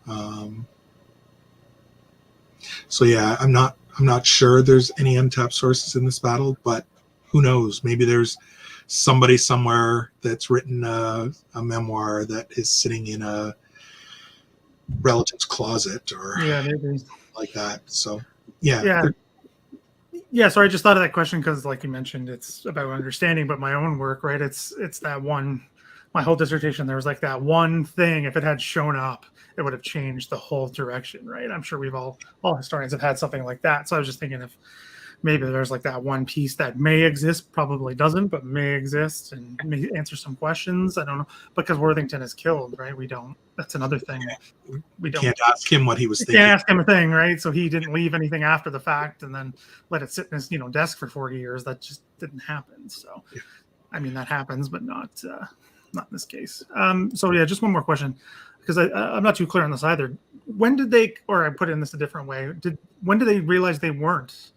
So yeah, I'm not sure there's any untapped sources in this battle, but who knows? Maybe there's somebody somewhere that's written a memoir that is sitting in a relative's closet or maybe like that. So Yeah, so I just thought of that question because, like you mentioned, it's about understanding. But my own work, right? It's that one. My whole dissertation, there was like that one thing. If it had shown up, it would have changed the whole direction, right? I'm sure we've all historians have had something like that. So I was just thinking if maybe there's like that one piece that may exist, probably doesn't, but may exist and may answer some questions. I don't know, because Worthington is killed, right? We don't. That's another thing. We don't. Can't ask him what he was thinking. Can't ask him a thing, right? So he didn't leave anything after the fact and then let it sit in his desk for 40 years. That just didn't happen. So, I mean, that happens, but not in this case. So yeah, just one more question, because I'm not too clear on this either. When did they, or I put in this a different way, when did they realize they weren't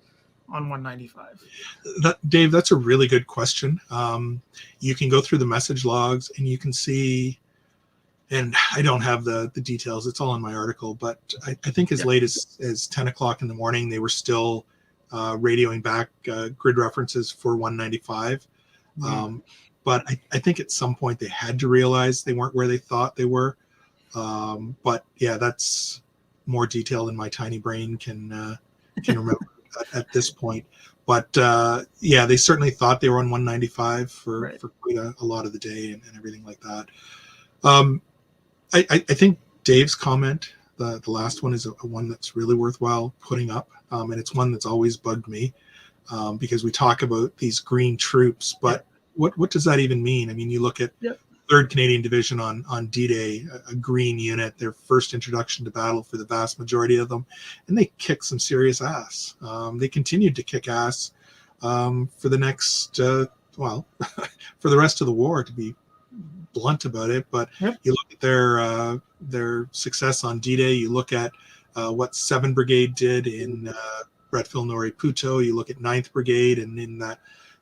on 195? Dave, that's a really good question. You can go through the message logs and you can see, and I don't have the details, it's all in my article, but I think as late as 10 o'clock in the morning, they were still radioing back grid references for 195. But I think at some point they had to realize they weren't where they thought they were. But yeah, that's more detail than my tiny brain can remember at this point. But yeah, they certainly thought they were on 195 for quite a lot of the day and everything like that. I think Dave's comment, the last one, is a one that's really worthwhile putting up. And it's one that's always bugged me because we talk about these green troops, but what does that even mean? I mean, you look at 3rd Canadian Division on D-Day, a green unit, their first introduction to battle for the vast majority of them, and they kicked some serious ass. They continued to kick ass for the next, for the rest of the war, to be blunt about it. But you look at their success on D-Day, you look at what 7 Brigade did in Brett-Villeneuve-Puteaux, you look at 9th Brigade, and in that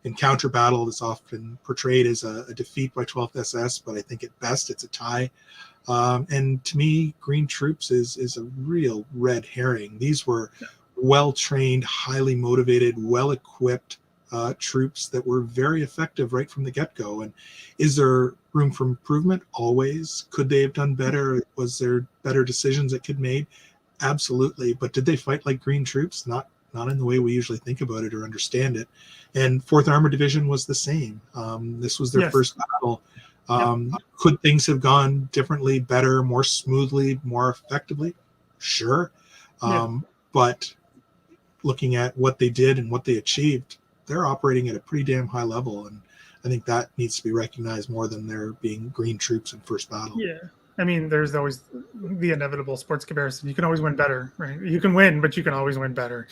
encounter battle that's often portrayed as a defeat by 12th SS, but I think at best it's a tie. And to me, green troops is a real red herring. These were well-trained, highly motivated, well-equipped troops that were very effective right from the get-go. And is there room for improvement? Always. Could they have done better? Was there better decisions that could be made? Absolutely. But did they fight like green troops? Not in the way we usually think about it or understand it. And 4th Armored Division was the same. This was their first battle. Could things have gone differently, better, more smoothly, more effectively? Sure. But looking at what they did and what they achieved, they're operating at a pretty damn high level. And I think that needs to be recognized more than there being green troops in first battle. Yeah. I mean, there's always the inevitable sports comparison. You can always win better, right? You can win, but you can always win better.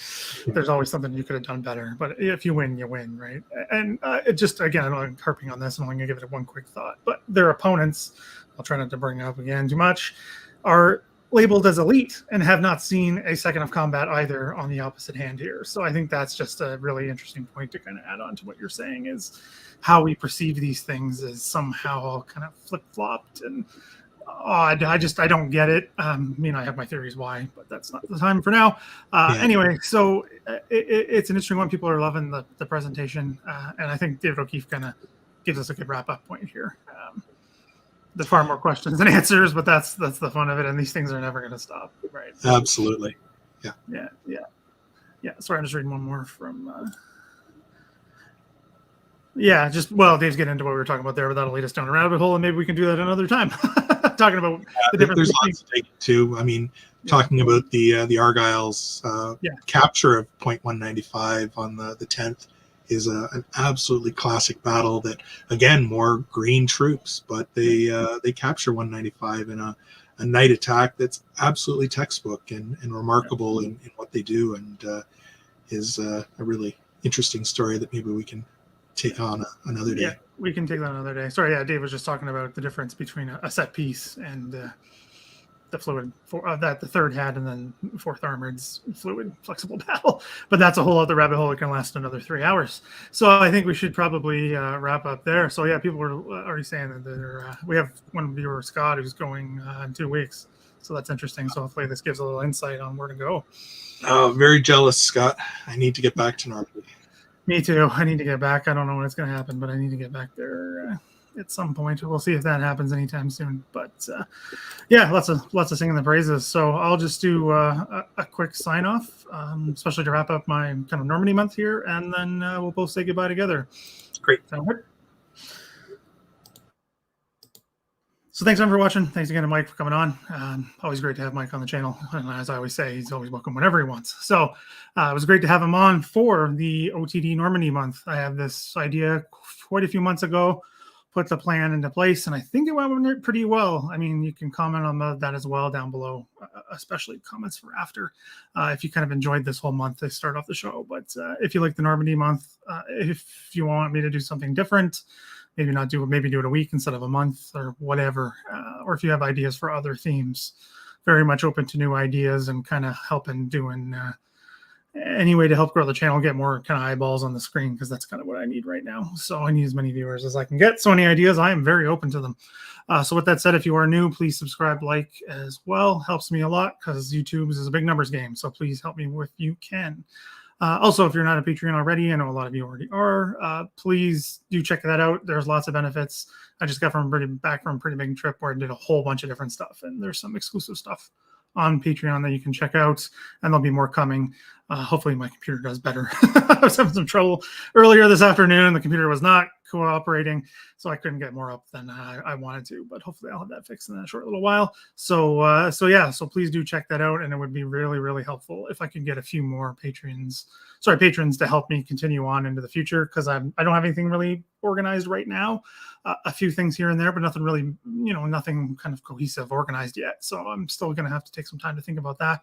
There's always something you could have done better. But if you win, you win, right? And it just, again, I'm harping on this. I'm only going to give it one quick thought. But their opponents, I'll try not to bring up again too much, are labeled as elite and have not seen a second of combat either on the opposite hand here. So I think that's just a really interesting point to kind of add on to what you're saying, is how we perceive these things as somehow all kind of flip-flopped and odd. I don't get it. I mean, I have my theories why, but that's not the time for now. Anyway, so it's an interesting one. People are loving the presentation, and I think David O'Keefe kind of gives us a good wrap-up point here. There's far more questions than answers, but that's the fun of it, and these things are never going to stop, right? Absolutely. Yeah. Sorry, I'm just reading one more from... Dave's getting into what we were talking about there, but that'll lead us down a rabbit hole, and maybe we can do that another time. Talking about the difference. There's lots to take too. I mean, talking about the Argyle's capture of point 195 on the 10th is an absolutely classic battle that, again, more green troops, but they capture 195 in a night attack that's absolutely textbook and remarkable in what they do, and is a really interesting story that maybe we can take on another day. Yeah, we can take that another day. Sorry, Dave was just talking about the difference between a set piece and the fluid that the 3rd had, and then 4th Armored's fluid flexible battle. But that's a whole other rabbit hole that can last another 3 hours. So I think we should probably wrap up there. So yeah, people were already saying that we have one viewer, Scott, who's going in 2 weeks. So that's interesting. So hopefully this gives a little insight on where to go. Oh, very jealous, Scott. I need to get back to Normandy. Me too. I need to get back. I don't know when it's going to happen, but I need to get back there at some point. We'll see if that happens anytime soon. But yeah, lots of singing the praises. So I'll just do a quick sign off, especially to wrap up my kind of Normandy month here, and then we'll both say goodbye together. Great. Sound good? So thanks everyone for watching. Thanks again to Mike for coming on. Always great to have Mike on the channel. And as I always say, he's always welcome whenever he wants. So it was great to have him on for the OTD Normandy month. I had this idea quite a few months ago, put the plan into place, and I think it went pretty well. I mean, you can comment on that as well down below, especially comments for after, if you kind of enjoyed this whole month to start off the show. But if you like the Normandy month, if you want me to do something different, maybe do it a week instead of a month or whatever, or if you have ideas for other themes, very much open to new ideas and kind of helping doing any way to help grow the channel, get more kind of eyeballs on the screen, because that's kind of what I need right now. So I need as many viewers as I can get. So any ideas, I am very open to them. So with that said, if you are new, please subscribe, like as well. Helps me a lot because YouTube is a big numbers game. So please help me if you can. Also, if you're not a Patreon already, I know a lot of you already are, please do check that out. There's lots of benefits. I just got back from a pretty big trip where I did a whole bunch of different stuff, and there's some exclusive stuff on Patreon that you can check out, and there'll be more coming. Hopefully my computer does better. I was having some trouble earlier this afternoon. The computer was not cooperating, so I couldn't get more up than I wanted to, but hopefully I'll have that fixed in a short little while. So please do check that out, and it would be really, really helpful if I could get a few more patrons to help me continue on into the future, because I don't have anything really organized right now. A few things here and there, but nothing really, nothing kind of cohesive, organized yet. So I'm still going to have to take some time to think about that,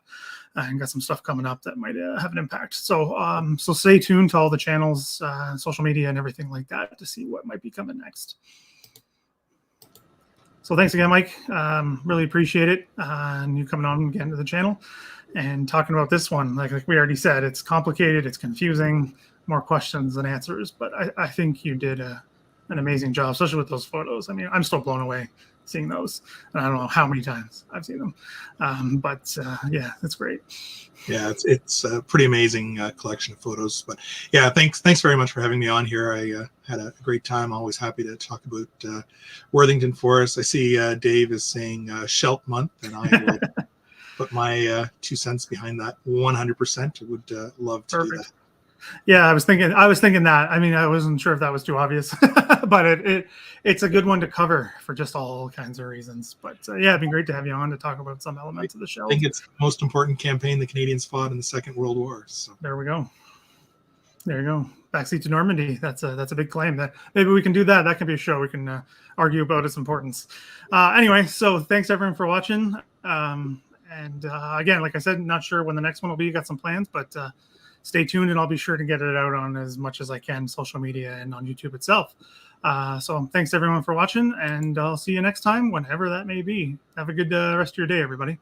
and got some stuff coming up that might have an impact. So stay tuned to all the channels, social media, and everything like that to see what might be coming next. So thanks again, Mike. Really appreciate it, and you coming on again to the channel and talking about this one. Like we already said, it's complicated, it's confusing, more questions than answers, but I think you did an amazing job, especially with those photos. I mean, I'm still blown away seeing those, and I don't know how many times I've seen them, yeah, that's great. Yeah, it's a pretty amazing collection of photos. But yeah, thanks very much for having me on here. I had a great time. Always happy to talk about Worthington Force. I see Dave is saying Shelt month, and I will put my 2 cents behind that 100%. I would love to do that. Yeah, I was thinking that. I mean, I wasn't sure if that was too obvious, but it's a good one to cover for just all kinds of reasons. But yeah, it'd be great to have you on to talk about some elements of the show. I think it's the most important campaign the Canadians fought in the Second World War. So there we go. There you go. Backseat to Normandy. That's a big claim. That maybe we can do that. That can be a show. We can argue about its importance. Anyway, so thanks everyone for watching. Again, like I said, not sure when the next one will be. Got some plans, but stay tuned, and I'll be sure to get it out on as much as I can, social media and on YouTube itself. So thanks everyone for watching, and I'll see you next time, whenever that may be. Have a good rest of your day, everybody.